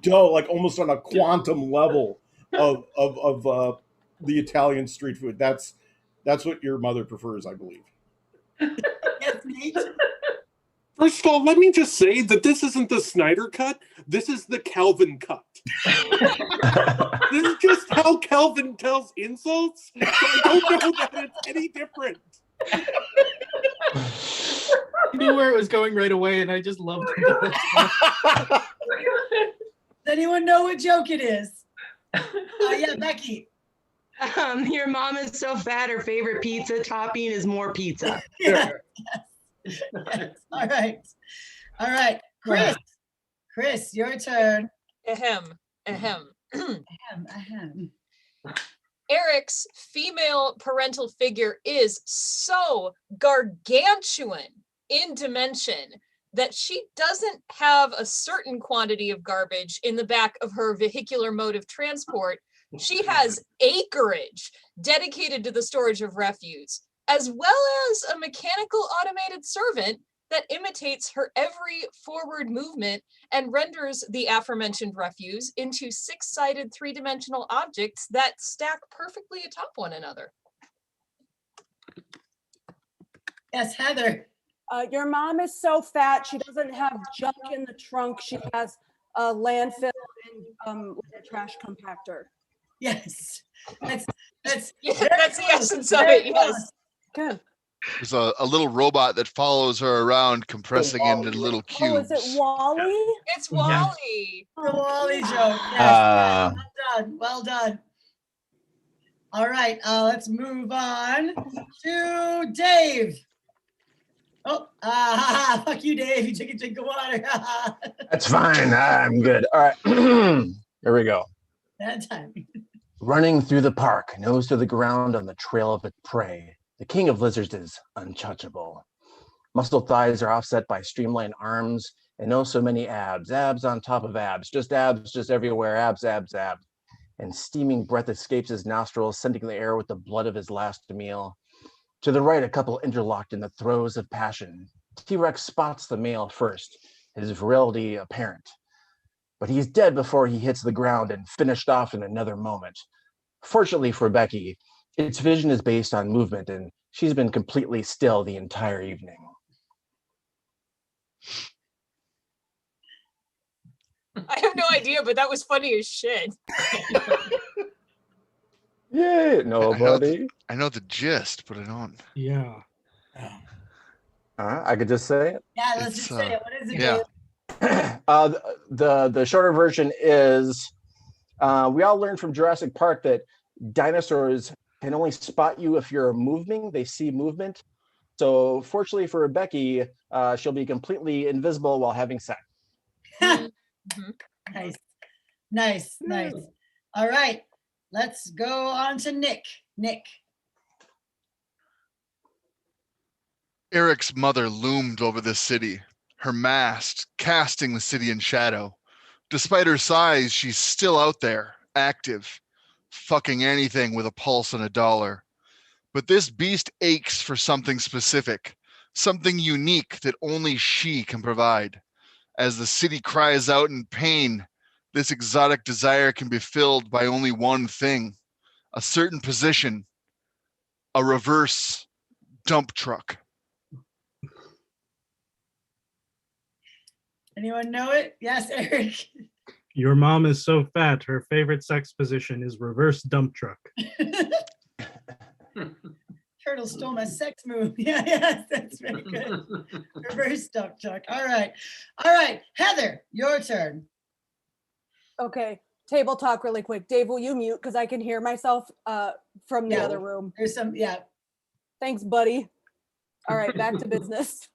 dough, like almost on a quantum level of the Italian street food. That's what your mother prefers, I believe. Yes, Nate? First of all, let me just say that this isn't the Snyder cut. This is the Calvin cut. This is just how Calvin tells insults. So I don't know that it's any different. I knew where it was going right away, and I just loved it. Does anyone know what joke it is? Yeah, Becky. Your mom is so fat, her favorite pizza topping is more pizza. Yes. Yes. All right. Chris, your turn. Ahem. Ahem. Eric's female parental figure is so gargantuan in dimension that she doesn't have a certain quantity of garbage in the back of her vehicular mode of transport. She has acreage dedicated to the storage of refuse, as well as a mechanical automated servant that imitates her every forward movement and renders the aforementioned refuse into six-sided three-dimensional objects that stack perfectly atop one another. Yes, Heather. Your mom is so fat, she doesn't have junk in the trunk. She has a landfill and a trash compactor. Yes. That's Yeah, very that's the close. essence of Very it, close. yes. Good. There's a little robot that follows her around, compressing into little Oh, is cubes. it Wally? It's Wally. The Wally joke. Yes. Well done. All right, let's move on to Dave. Oh, fuck you, Dave. You took a drink of water. That's fine. I'm good. All right. Here we go. That time. Running through the park, nose to the ground on the trail of its prey, the king of lizards is untouchable. Muscled thighs are offset by streamlined arms and oh so many abs on top of abs, just everywhere, abs. And steaming breath escapes his nostrils, scenting the air with the blood of his last meal. To the right, a couple interlocked in the throes of passion. T-Rex spots the male first, his virility apparent. But he's dead before he hits the ground and finished off in another moment. Fortunately for Becky, its vision is based on movement, and she's been completely still the entire evening. I have no idea, but that was funny as shit. Yay, nobody. I know the gist, but I don't. Yeah. I could just say it. Yeah, let's It's, just say it. What is it, yeah. Dave? The shorter version is we all learned from Jurassic Park that dinosaurs can only spot you if you're moving. They see movement. So fortunately for Becky, she'll be completely invisible while having sex. Nice. All right, let's go on to Nick. Eric's mother loomed over the city, her mast casting the city in shadow. Despite her size, she's still out there, active, fucking anything with a pulse and a dollar. But this beast aches for something specific, something unique that only she can provide. As the city cries out in pain, this exotic desire can be filled by only one thing, a certain position, a reverse dump truck. Anyone know it? Yes, Eric. Your mom is so fat, her favorite sex position is reverse dump truck. Turtle stole my sex move. Yes, that's very good. Reverse dump truck. All right. Heather, your turn. Okay, table talk really quick. Dave, will you mute? Because I can hear myself from the other room. There's some, yeah. Thanks, buddy. All right, back to business.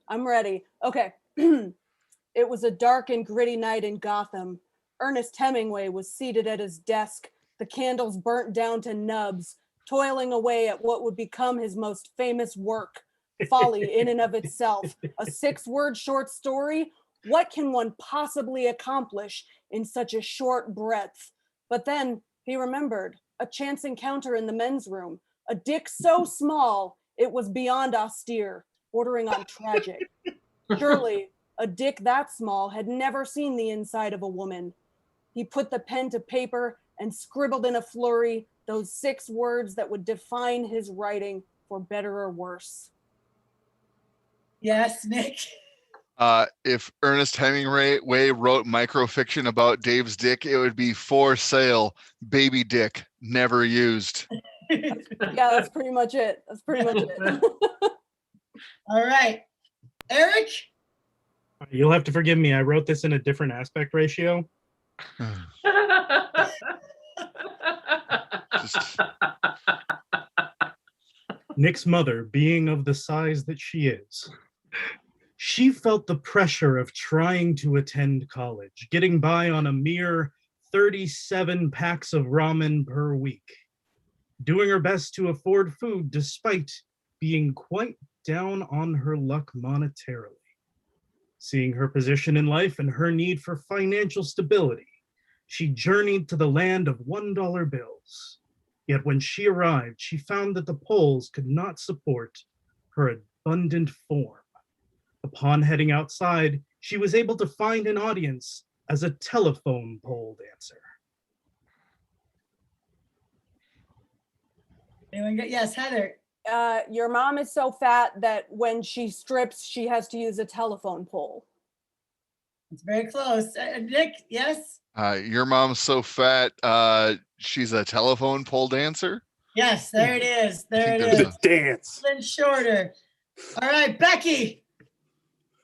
I'm ready. Okay. It was a dark and gritty night in Gotham. Ernest Hemingway was seated at his desk, the candles burnt down to nubs, toiling away at what would become his most famous work, Folly in and of itself. A 6-word short story. What can one possibly accomplish in such a short breadth? But then he remembered a chance encounter in the men's room, a dick so small it was beyond austere, bordering on tragic. Surely a dick that small had never seen the inside of a woman. He put the pen to paper and scribbled in a flurry those 6 words that would define his writing for better or worse. Yes, Nick. If Ernest Hemingway wrote microfiction about Dave's dick, it would be for sale, baby dick, never used. Yeah, that's pretty much it. That's pretty much it. All right. Eric? You'll have to forgive me. I wrote this in a different aspect ratio. Just, Nick's mother, being of the size that she is, she felt the pressure of trying to attend college, getting by on a mere 37 packs of ramen per week, doing her best to afford food despite being quite down on her luck monetarily. Seeing her position in life and her need for financial stability, she journeyed to the land of $1 bills. Yet when she arrived, she found that the poles could not support her abundant form. Upon heading outside, she was able to find an audience as a telephone pole dancer. Anyone get, yes, Heather. Your mom is so fat that when she strips, she has to use a telephone pole. It's very close. Nick, yes? your mom's so fat, she's a telephone pole dancer. Yes, there it is. There it The is. dance. Even shorter. All right, Becky.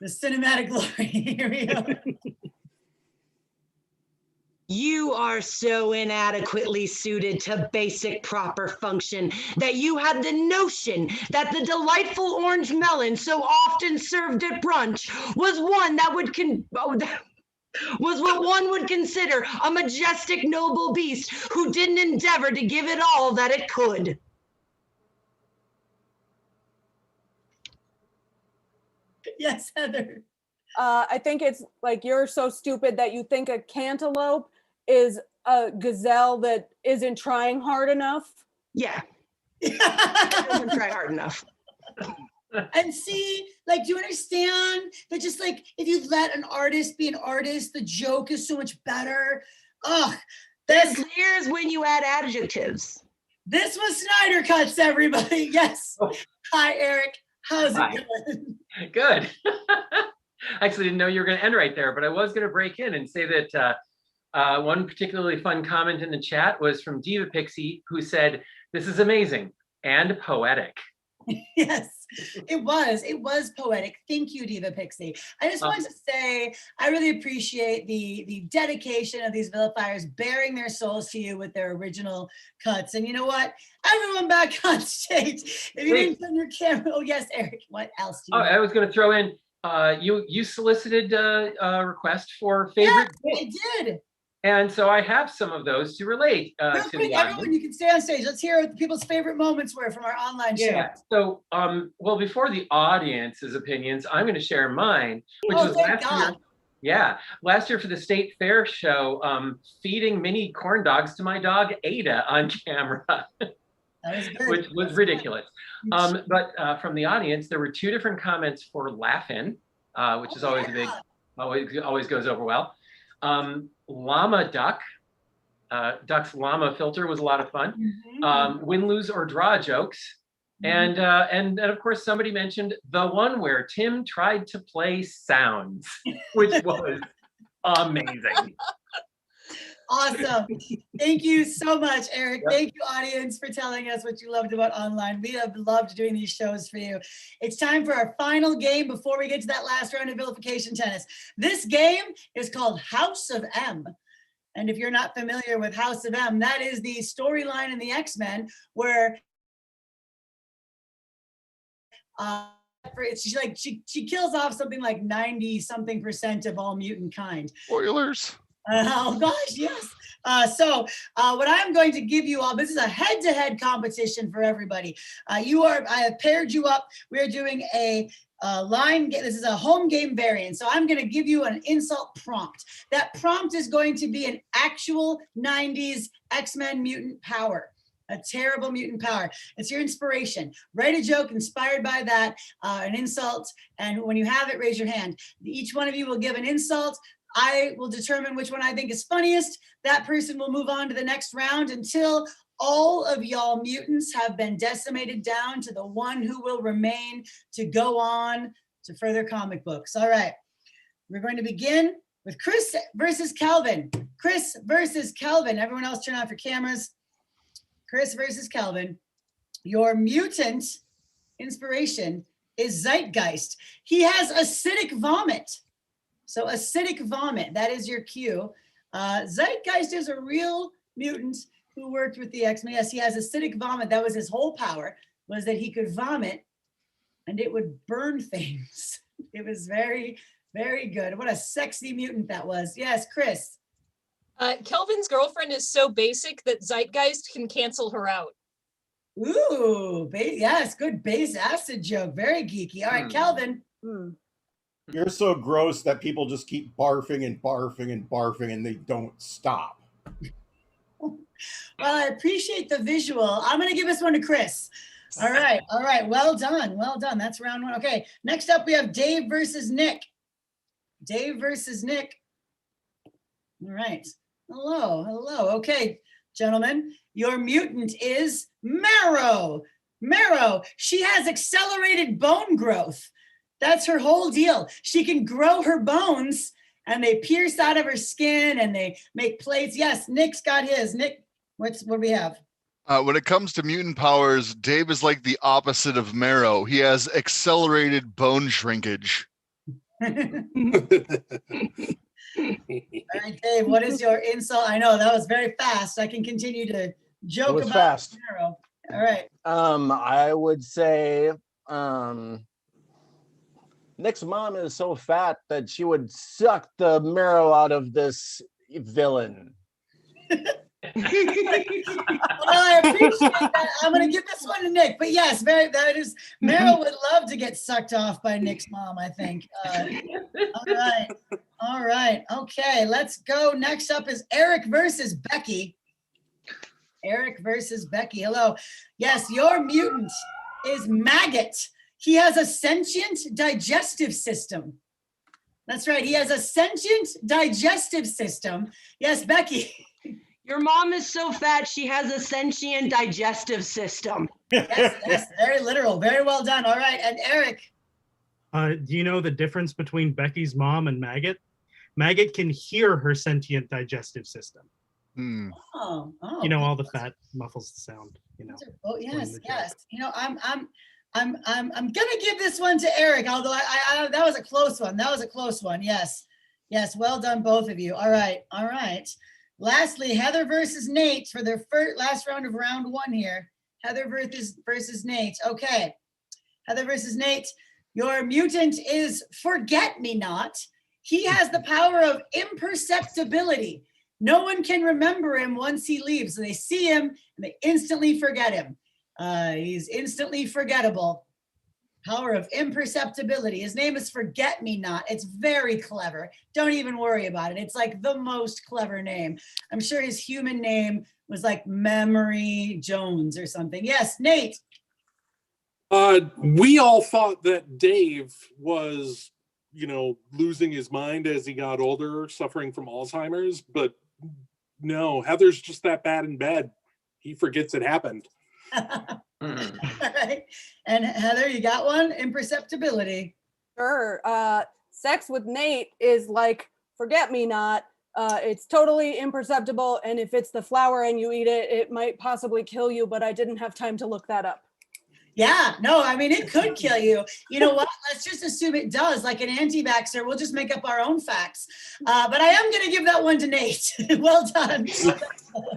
The cinematic glory. Here we go. You are so inadequately suited to basic proper function that you had the notion that the delightful orange melon so often served at brunch was one that would was what one would consider a majestic noble beast who didn't endeavor to give it all that it could. Yes, Heather. I think it's like you're so stupid that you think a cantaloupe is a gazelle that isn't trying hard enough. Yeah. Doesn't try hard enough. And see, like, do you understand that just like if you let an artist be an artist, the joke is so much better. Ugh, This here's when you add adjectives. this was Snyder Cuts, everybody. Yes. Hi, Eric. How's Hi. it going? Good. I actually didn't know you were going to end right there, but I was going to break in and say that one particularly fun comment in the chat was from Diva Pixie, who said, "This is amazing and poetic." Yes, it was poetic. Thank you, Diva Pixie. I just wanted to say I really appreciate the dedication of these vilifiers bearing their souls to you with their original cuts. And you know what? Everyone back on stage. If you didn't turn your camera, oh yes, Eric. What else do you? I was going to throw in. You solicited a request for favorite bits. I did. And so I have some of those to relate Real to quick, the everyone, audience. you can stay on stage. Let's hear what people's favorite moments were from our online show. Yeah. So, well, before the audience's opinions, I'm going to share mine, which Oh, was thank last God. year. Yeah, last year for the state fair show, feeding mini corn dogs to my dog Ada on camera, That was good. which was ridiculous. But from the audience, there were 2 different comments for laughing, which is always a big, always goes over well. Llama duck. Duck's llama filter was a lot of fun. Win, lose, or draw jokes. And of course, somebody mentioned the one where Tim tried to play sounds, which was amazing. Awesome. Thank you so much, Eric. Thank you, audience, for telling us what you loved about online. We have loved doing these shows for you. It's time for our final game before we get to that last round of Vilification Tennis. This game is called House of M. And if you're not familiar with House of M, that is the storyline in the X-Men where she kills off something like 90-something% of all mutant kind. Spoilers. Oh gosh, yes. So what I'm going to give you all, this is a head-to-head competition for everybody. I have paired you up. We're doing a line, this is a home game variant. So I'm going to give you an insult prompt. That prompt is going to be an actual 90s X-Men mutant power. A terrible mutant power. It's your inspiration. Write a joke inspired by that, an insult. And when you have it, raise your hand. Each one of you will give an insult. I will determine which one I think is funniest. That person will move on to the next round until all of y'all mutants have been decimated down to the one who will remain to go on to further comic books. All right. We're going to begin with Chris versus Calvin. Chris versus Calvin. Everyone else turn off your cameras. Chris versus Calvin. Your mutant inspiration is Zeitgeist. He has acidic vomit. So acidic vomit, that is your cue. Zeitgeist is a real mutant who worked with the X-Men. Yes, he has acidic vomit. That was his whole power, was that he could vomit and it would burn things. It was very, very good. What a sexy mutant that was. Yes, Chris. Kelvin's girlfriend is so basic that Zeitgeist can cancel her out. Ooh, yes, good base acid joke. Very geeky. All right, Kelvin. You're so gross that people just keep barfing and barfing and barfing and they don't stop. Well, I appreciate the visual. I'm going to give this one to Chris. All right. Well done. Well done. That's round one. Okay. Next up, we have Dave versus Nick. Dave versus Nick. All right. Hello. Okay, gentlemen, your mutant is Marrow. Marrow, she has accelerated bone growth. That's her whole deal. She can grow her bones and they pierce out of her skin and they make plates. Yes, Nick's got his. Nick, what do we have? When it comes to mutant powers, Dave is like the opposite of Marrow. He has accelerated bone shrinkage. All right, Dave, what is your insult? I know that was very fast. I can continue to joke about fast. Marrow. All right. I would say Nick's mom is so fat that she would suck the marrow out of this villain. Well, I appreciate that. I'm going to give this one to Nick, but yes, that is, Meryl would love to get sucked off by Nick's mom, I think. All right. Okay, let's go. Next up is Eric versus Becky. Eric versus Becky. Hello. Yes, your mutant is Maggot. He has a sentient digestive system. That's right. He has a sentient digestive system. Yes, Becky. Your mom is so fat, she has a sentient digestive system. Yes, very literal. Very well done. All right. And Eric. Do you know the difference between Becky's mom and Maggot? Maggot can hear her sentient digestive system. Oh, you know, all the fat muffles the sound. You know. Oh yes. You know, I'm gonna give this one to Eric. Although I that was a close one. Yes. Well done, both of you. All right. Lastly, Heather versus Nate for their last round of round one here. Heather versus Nate. Okay. Heather versus Nate. Your mutant is Forget-Me-Not. He has the power of imperceptibility. No one can remember him once he leaves. So they see him and they instantly forget him. He's instantly forgettable. Power of imperceptibility. His name is Forget-Me-Not. It's very clever. Don't even worry about it. It's like the most clever name. I'm sure his human name was like Memory Jones or something. Yes, Nate. We all thought that Dave was, losing his mind as he got older, suffering from Alzheimer's, but no, Heather's just that bad in bed. He forgets it happened. All right. And Heather, you got one? Imperceptibility. Sure. Sex with Nate is like Forget-Me-Not. It's totally imperceptible, and if it's the flower and you eat it, it might possibly kill you, but I didn't have time to look that up. Yeah, no, I mean, it could kill you. You know what? Let's just assume it does. Like an anti-vaxxer, we'll just make up our own facts. But I am going to give that one to Nate. Well done.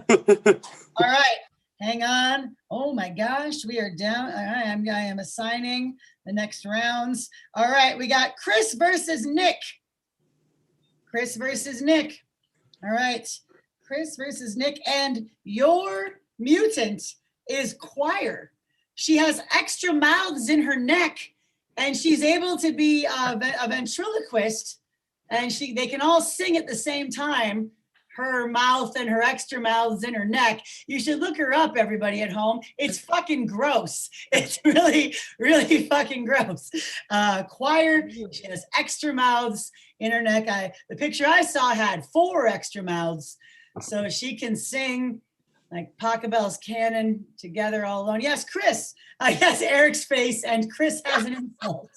All right. Hang on. Oh my gosh, we are down. All right, I am assigning the next rounds. All right, we got Chris versus Nick. Chris versus Nick. All right. Chris versus Nick. And your mutant is Choir. She has extra mouths in her neck, and she's able to be a ventriloquist, and they can all sing at the same time. Her mouth and her extra mouths in her neck. You should look her up, everybody at home. It's fucking gross. It's really, really fucking gross. Choir, she has extra mouths in her neck. The picture I saw had 4 extra mouths, so she can sing like Pachelbel's Canon together all alone. Yes, Chris. Yes, Eric's face, and Chris has an insult.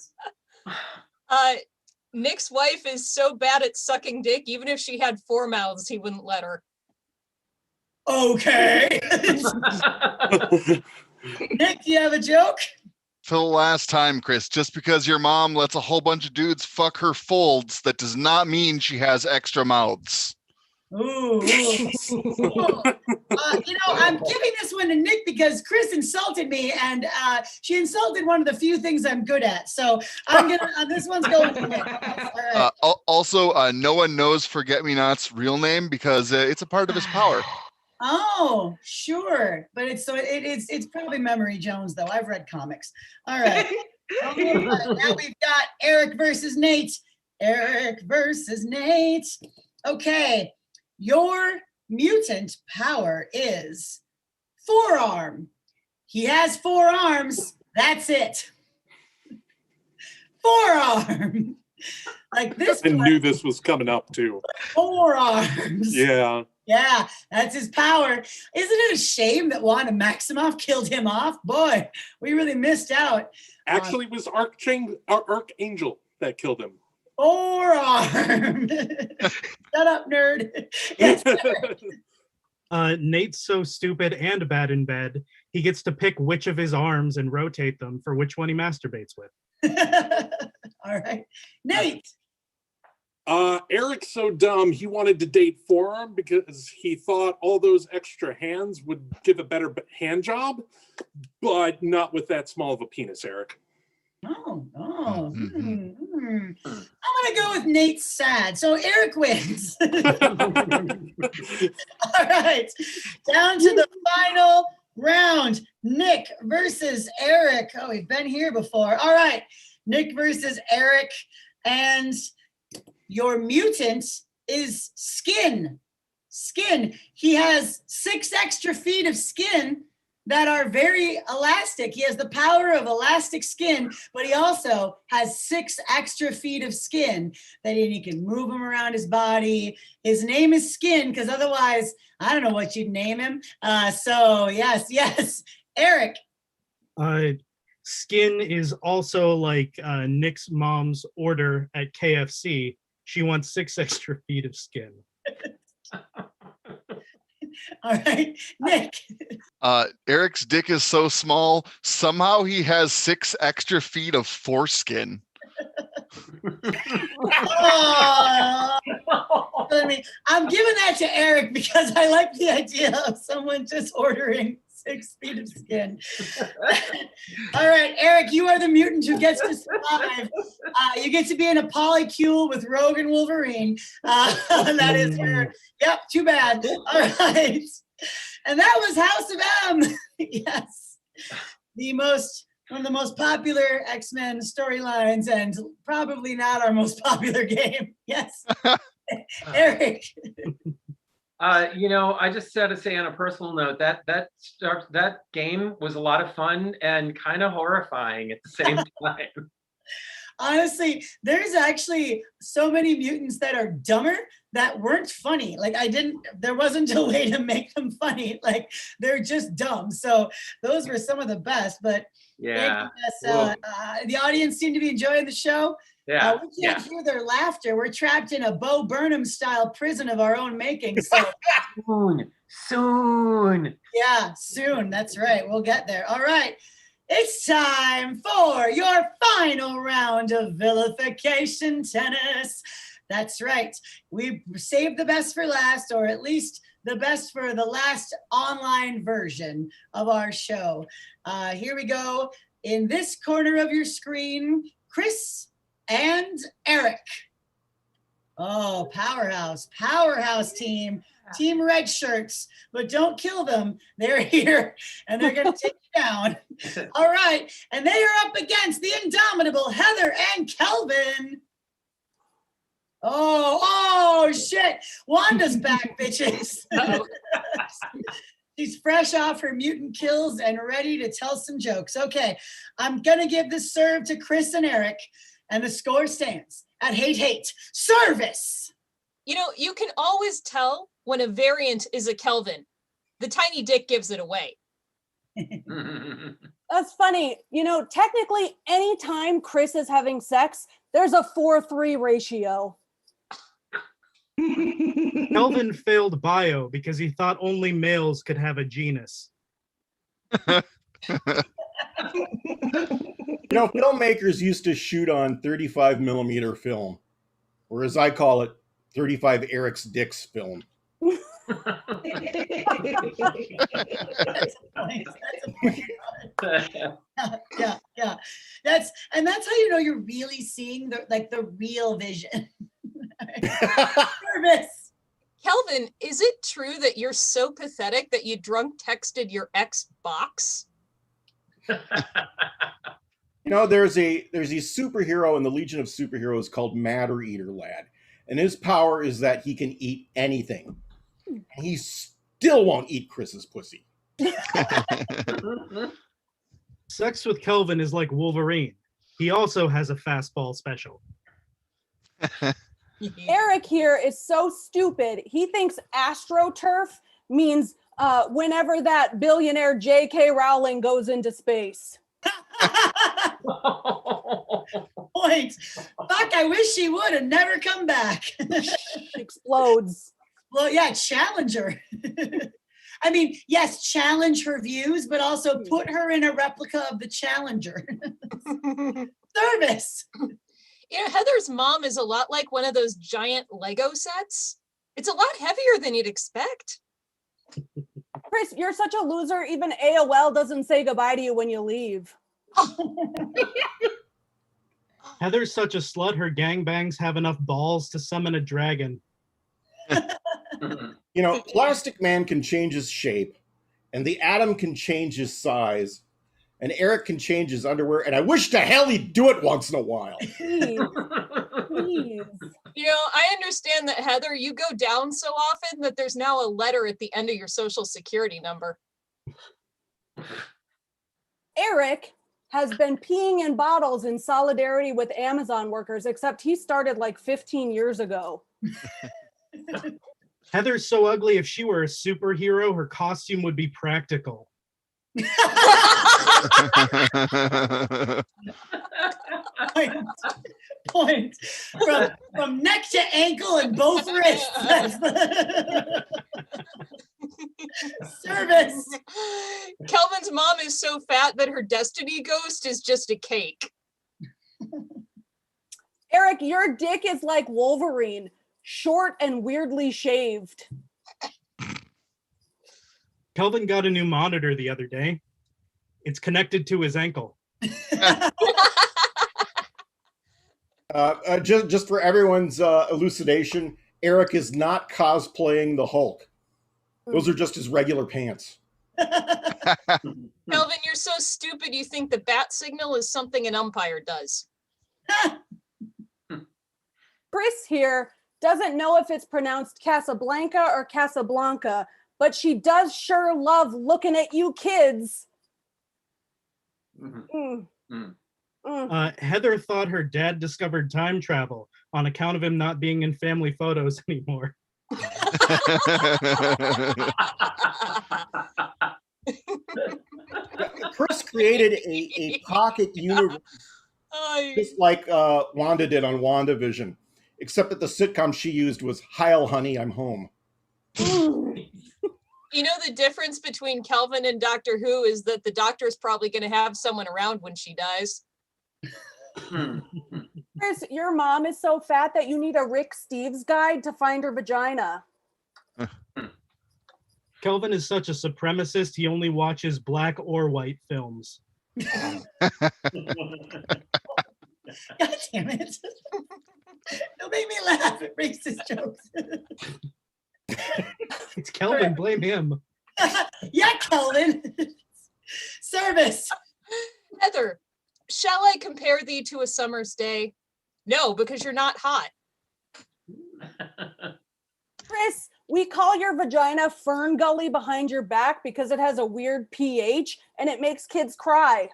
Nick's wife is so bad at sucking dick, even if she had 4 mouths, he wouldn't let her. Okay. Nick, do you have a joke? For the last time, Chris, just because your mom lets a whole bunch of dudes fuck her folds, that does not mean she has extra mouths. Ooh. I'm giving this one to Nick because Chris insulted me, and she insulted one of the few things I'm good at. So I'm gonna. This one's going to Nick. All right. Also, no one knows Forget-Me-Not's real name because it's a part of his power. Oh, sure, but it's probably Memory Jones though. I've read comics. All right. Now we've got Eric versus Nate. Eric versus Nate. Okay. Your mutant power is forearm. He has 4 arms. That's it. Forearm. Like this. I knew this was coming up too. 4 arms. Yeah. Yeah, that's his power. Isn't it a shame that Wanda Maximoff killed him off? Boy, we really missed out. Actually, it was Archangel that killed him. Forearm. Shut up, nerd. Yes. Nate's so stupid and bad in bed, he gets to pick which of his arms and rotate them for which one he masturbates with. All right. Nate. Eric's so dumb, he wanted to date forearm because he thought all those extra hands would give a better hand job, but not with that small of a penis, Eric. Oh. I'm gonna go with Nate's sad. So Eric wins. All right, down to the final round. Nick versus Eric. Oh, we've been here before. All right, Nick versus Eric, and your mutant is skin. Skin. He has 6 extra feet of skin that are very elastic. He has the power of elastic skin, but he also has 6 extra feet of skin that he can move them around his body. His name is Skin, because otherwise, I don't know what you'd name him. So yes. Eric. Skin is also like Nick's mom's order at KFC. She wants 6 extra feet of skin. All right, Nick. Eric's dick is so small, somehow he has 6 extra feet of foreskin. I'm giving that to Eric because I like the idea of someone just ordering 6 feet of skin. All right, Eric, you are the mutant who gets to survive. You get to be in a polycule with Rogue and Wolverine. That is her. Yep, too bad. All right. And that was House of M. Yes. One of the most popular X-Men storylines, and probably not our most popular game. Yes. Eric. I just had to say on a personal note that game was a lot of fun and kind of horrifying at the same time. Honestly, there's actually so many mutants that are dumber that weren't funny. Like there wasn't a way to make them funny. Like they're just dumb. So those were some of the best, but yeah. The audience seemed to be enjoying the show. Yeah. We can't hear their laughter. We're trapped in a Bo Burnham style prison of our own making. So soon. Yeah, soon. That's right. We'll get there. All right. It's time for your final round of Vilification Tennis. That's right. We saved the best for last, or at least the best for the last online version of our show. Here we go. In this corner of your screen, Chris and Eric. Oh, powerhouse team. Team red shirts, but don't kill them. They're here and they're going to take you down. All right. And they are up against the indomitable Heather and Kelvin. Oh, shit. Wanda's back, bitches. She's fresh off her mutant kills and ready to tell some jokes. Okay. I'm going to give this serve to Chris and Eric, and the score stands at hate service. You know, you can always tell when a variant is a Kelvin. The tiny dick gives it away. That's funny. You know, technically, anytime Chris is having sex, there's a 4-3 ratio. Kelvin failed bio because he thought only males could have a genus. You know, filmmakers used to shoot on 35 millimeter film, or as I call it, 35 Eric's Dicks film. That's a point. Yeah. That's how you know you're really seeing the real vision. Service. Kelvin, is it true that you're so pathetic that you drunk texted your ex box? You know, there's a superhero in the Legion of Superheroes called Matter Eater Lad, and his power is that he can eat anything. He still won't eat Chris's pussy. Sex with Kelvin is like Wolverine. He also has a fastball special. Eric here is so stupid. He thinks AstroTurf means whenever that billionaire J.K. Rowling goes into space. Point. Fuck, I wish she would and never come back. Explodes. Well, yeah, challenge her. I mean, yes, challenge her views, but also put her in a replica of the Challenger. Service. You know, Heather's mom is a lot like one of those giant Lego sets. It's a lot heavier than you'd expect. Chris, you're such a loser. Even AOL doesn't say goodbye to you when you leave. Heather's such a slut, her gangbangs have enough balls to summon a dragon. You know, Plastic Man can change his shape, and the Atom can change his size, and Eric can change his underwear, and I wish to hell he'd do it once in a while. Please. Please. You know, I understand that, Heather, you go down so often that there's now a letter at the end of your social security number. Eric has been peeing in bottles in solidarity with Amazon workers, except he started like 15 years ago. Heather's so ugly, if she were a superhero, her costume would be practical. Point. From neck to ankle and both wrists. Service. Kelvin's mom is so fat that her destiny ghost is just a cake. Eric, your dick is like Wolverine, short and weirdly shaved. Kelvin got a new monitor the other day. It's connected to his ankle. Just for everyone's elucidation, Eric is not cosplaying the Hulk. Those are just his regular pants. Kelvin, you're so stupid you think the bat signal is something an umpire does. Chris here doesn't know if it's pronounced Casablanca or Casablanca, but she does sure love looking at you kids. Heather thought her dad discovered time travel on account of him not being in family photos anymore. Chris created a pocket universe just like Wanda did on WandaVision, except that the sitcom she used was Heil Honey, I'm Home. You know, the difference between Kelvin and Doctor Who is that the doctor is probably going to have someone around when she dies. Chris, your mom is so fat that you need a Rick Steves guide to find her vagina. Kelvin is such a supremacist, he only watches black or white films. God damn it. Don't make me laugh at racist jokes. It's Kelvin. Blame him. Yeah, Kelvin. Service. Heather, shall I compare thee to a summer's day? No, because you're not hot. Chris, we call your vagina Fern Gully behind your back because it has a weird pH and it makes kids cry.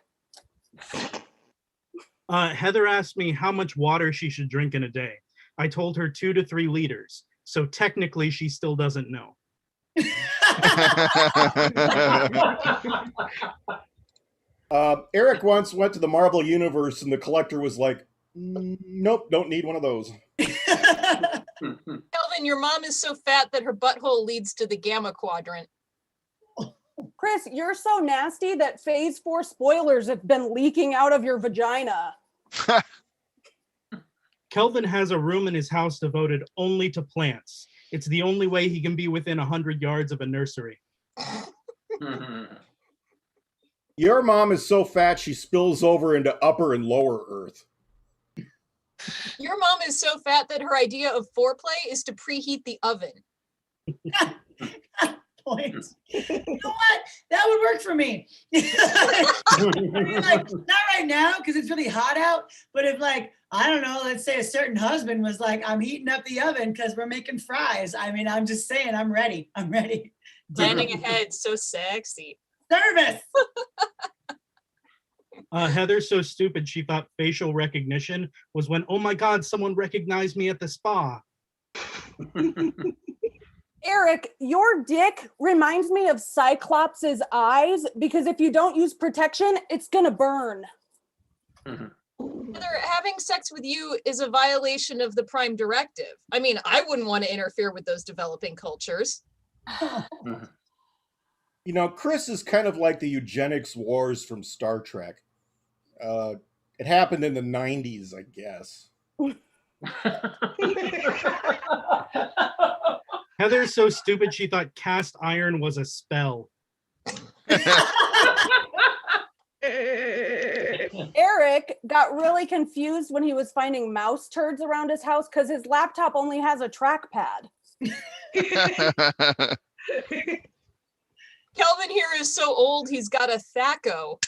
Heather asked me how much water she should drink in a day. I told her 2 to 3 liters. So technically, she still doesn't know. Eric once went to the Marvel Universe and the collector was like, nope, don't need one of those. Kelvin, your mom is so fat that her butthole leads to the gamma quadrant. Chris, you're so nasty that phase 4 spoilers have been leaking out of your vagina. Kelvin has a room in his house devoted only to plants. It's the only way he can be within 100 yards of a nursery. Your mom is so fat she spills over into upper and lower Earth. Your mom is so fat that her idea of foreplay is to preheat the oven. Point. You know what? That would work for me. I mean, like, not right now because it's really hot out, but if, like, I don't know, let's say a certain husband was like, I'm heating up the oven because we're making fries. I mean, I'm just saying, I'm ready. I'm ready. Planning ahead, so sexy. Service. Heather's so stupid she thought facial recognition was when, oh my God, someone recognized me at the spa. Eric, your dick reminds me of Cyclops' eyes because if you don't use protection, it's gonna burn. Heather, having sex with you is a violation of the Prime Directive. I mean, I wouldn't want to interfere with those developing cultures. You know, Chris is kind of like the eugenics wars from Star Trek. It happened in the 90s, I guess. Heather's so stupid she thought cast iron was a spell. Eric got really confused when he was finding mouse turds around his house because his laptop only has a trackpad. Kelvin here is so old, he's got a THACO.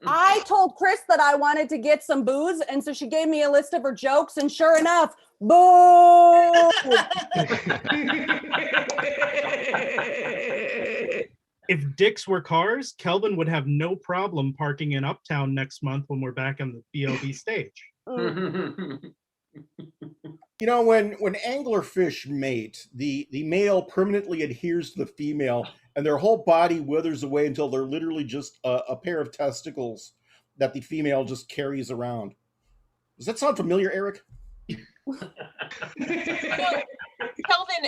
I told Chris that I wanted to get some booze, and so she gave me a list of her jokes, and sure enough, boo! If dicks were cars, Kelvin would have no problem parking in Uptown next month when we're back on the BLB stage. You know, when anglerfish mate, the male permanently adheres to the female, and their whole body withers away until they're literally just a pair of testicles that the female just carries around. Does that sound familiar, Eric? Kelvin,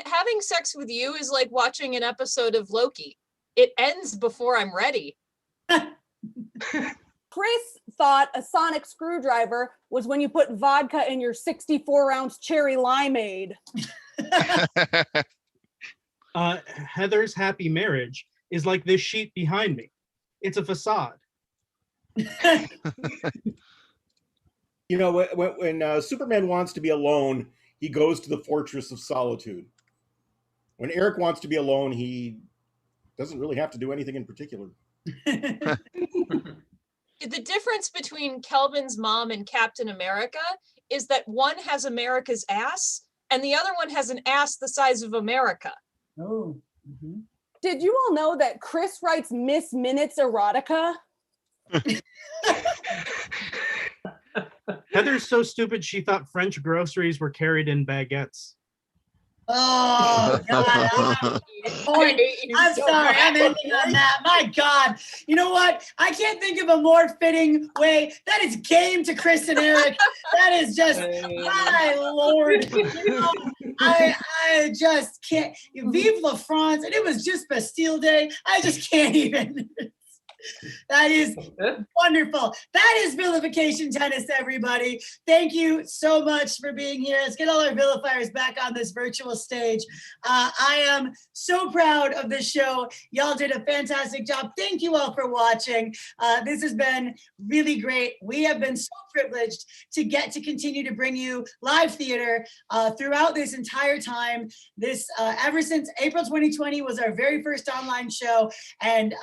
having sex with you is like watching an episode of Loki. It ends before I'm ready. Chris thought a sonic screwdriver was when you put vodka in your 64-ounce cherry limeade. Heather's happy marriage is like this sheet behind me. It's a facade. You know, when Superman wants to be alone, he goes to the Fortress of Solitude. When Eric wants to be alone, he doesn't really have to do anything in particular. The difference between Kelvin's mom and Captain America is that one has America's ass and the other one has an ass the size of America. Oh. Mm-hmm. Did you all know that Chris writes Miss Minutes erotica? Heather's so stupid she thought French groceries were carried in baguettes. Oh, God. I'm sorry. I'm ending on that. My God. You know what? I can't think of a more fitting way. That is game to Chris and Eric. That is just, my Lord. You know, I just can't. Vive la France. And it was just Bastille Day. I just can't even. That is wonderful. That is Vilification Tennis, everybody. Thank you so much for being here. Let's get all our vilifiers back on this virtual stage. I am so proud of this show. Y'all did a fantastic job. Thank you all for watching. This has been really great. We have been so privileged to get to continue to bring you live theater throughout this entire time. This ever since April 2020 was our very first online show, and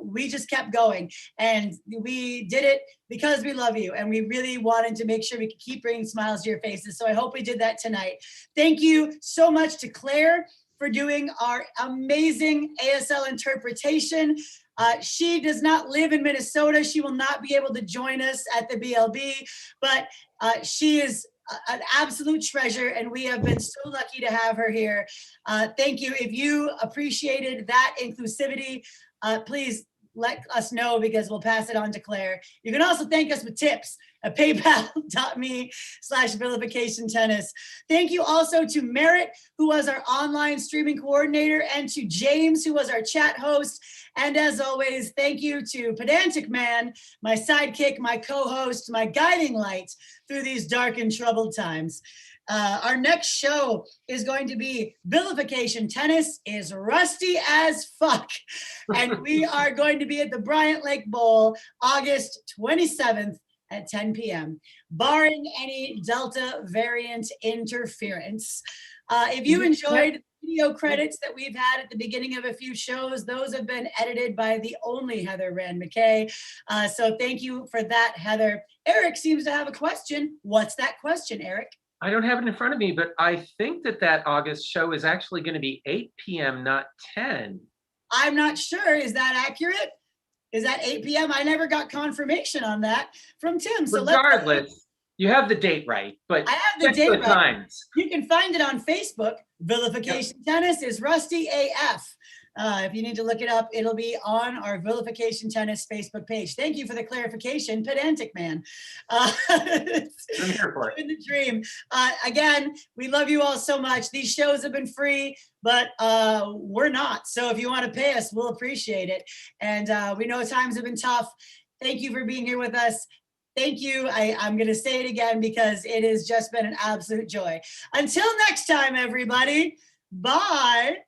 we just kept going. And we did it because we love you, and we really wanted to make sure we could keep bringing smiles to your faces. So I hope we did that tonight. Thank you so much to Claire for doing our amazing ASL interpretation. She does not live in Minnesota. She will not be able to join us at the BLB, but she is an absolute treasure, and we have been so lucky to have her here. Thank you. If you appreciated that inclusivity, please let us know, because we'll pass it on to Claire. You can also thank us with tips at paypal.me/Vilification Tennis. Thank you also to Merritt, who was our online streaming coordinator, and to James, who was our chat host. And as always, thank you to Pedantic Man, my sidekick, my co-host, my guiding light through these dark and troubled times. Our next show is going to be Vilification Tennis is rusty as fuck. And we are going to be at the Bryant Lake Bowl, August 27th at 10 p.m., barring any Delta variant interference. If you enjoyed video credits that we've had at the beginning of a few shows, those have been edited by the only Heather Rand McKay. So thank you for that, Heather. Eric seems to have a question. What's that question, Eric? I don't have it in front of me, but I think that August show is actually going to be 8 p.m., not 10. I'm not sure. Is that accurate? Is that 8 p.m.? I never got confirmation on that from Tim. So regardless, you have the date right, but I have the date right. Times. You can find it on Facebook. Vilification Tennis is rusty AF. If you need to look it up, it'll be on our Vilification Tennis Facebook page. Thank you for the clarification, Pedantic Man. I'm here for it. In the dream. Again, we love you all so much. These shows have been free, but we're not. So if you want to pay us, we'll appreciate it. And we know times have been tough. Thank you for being here with us. Thank you. I'm going to say it again because it has just been an absolute joy. Until next time, everybody. Bye.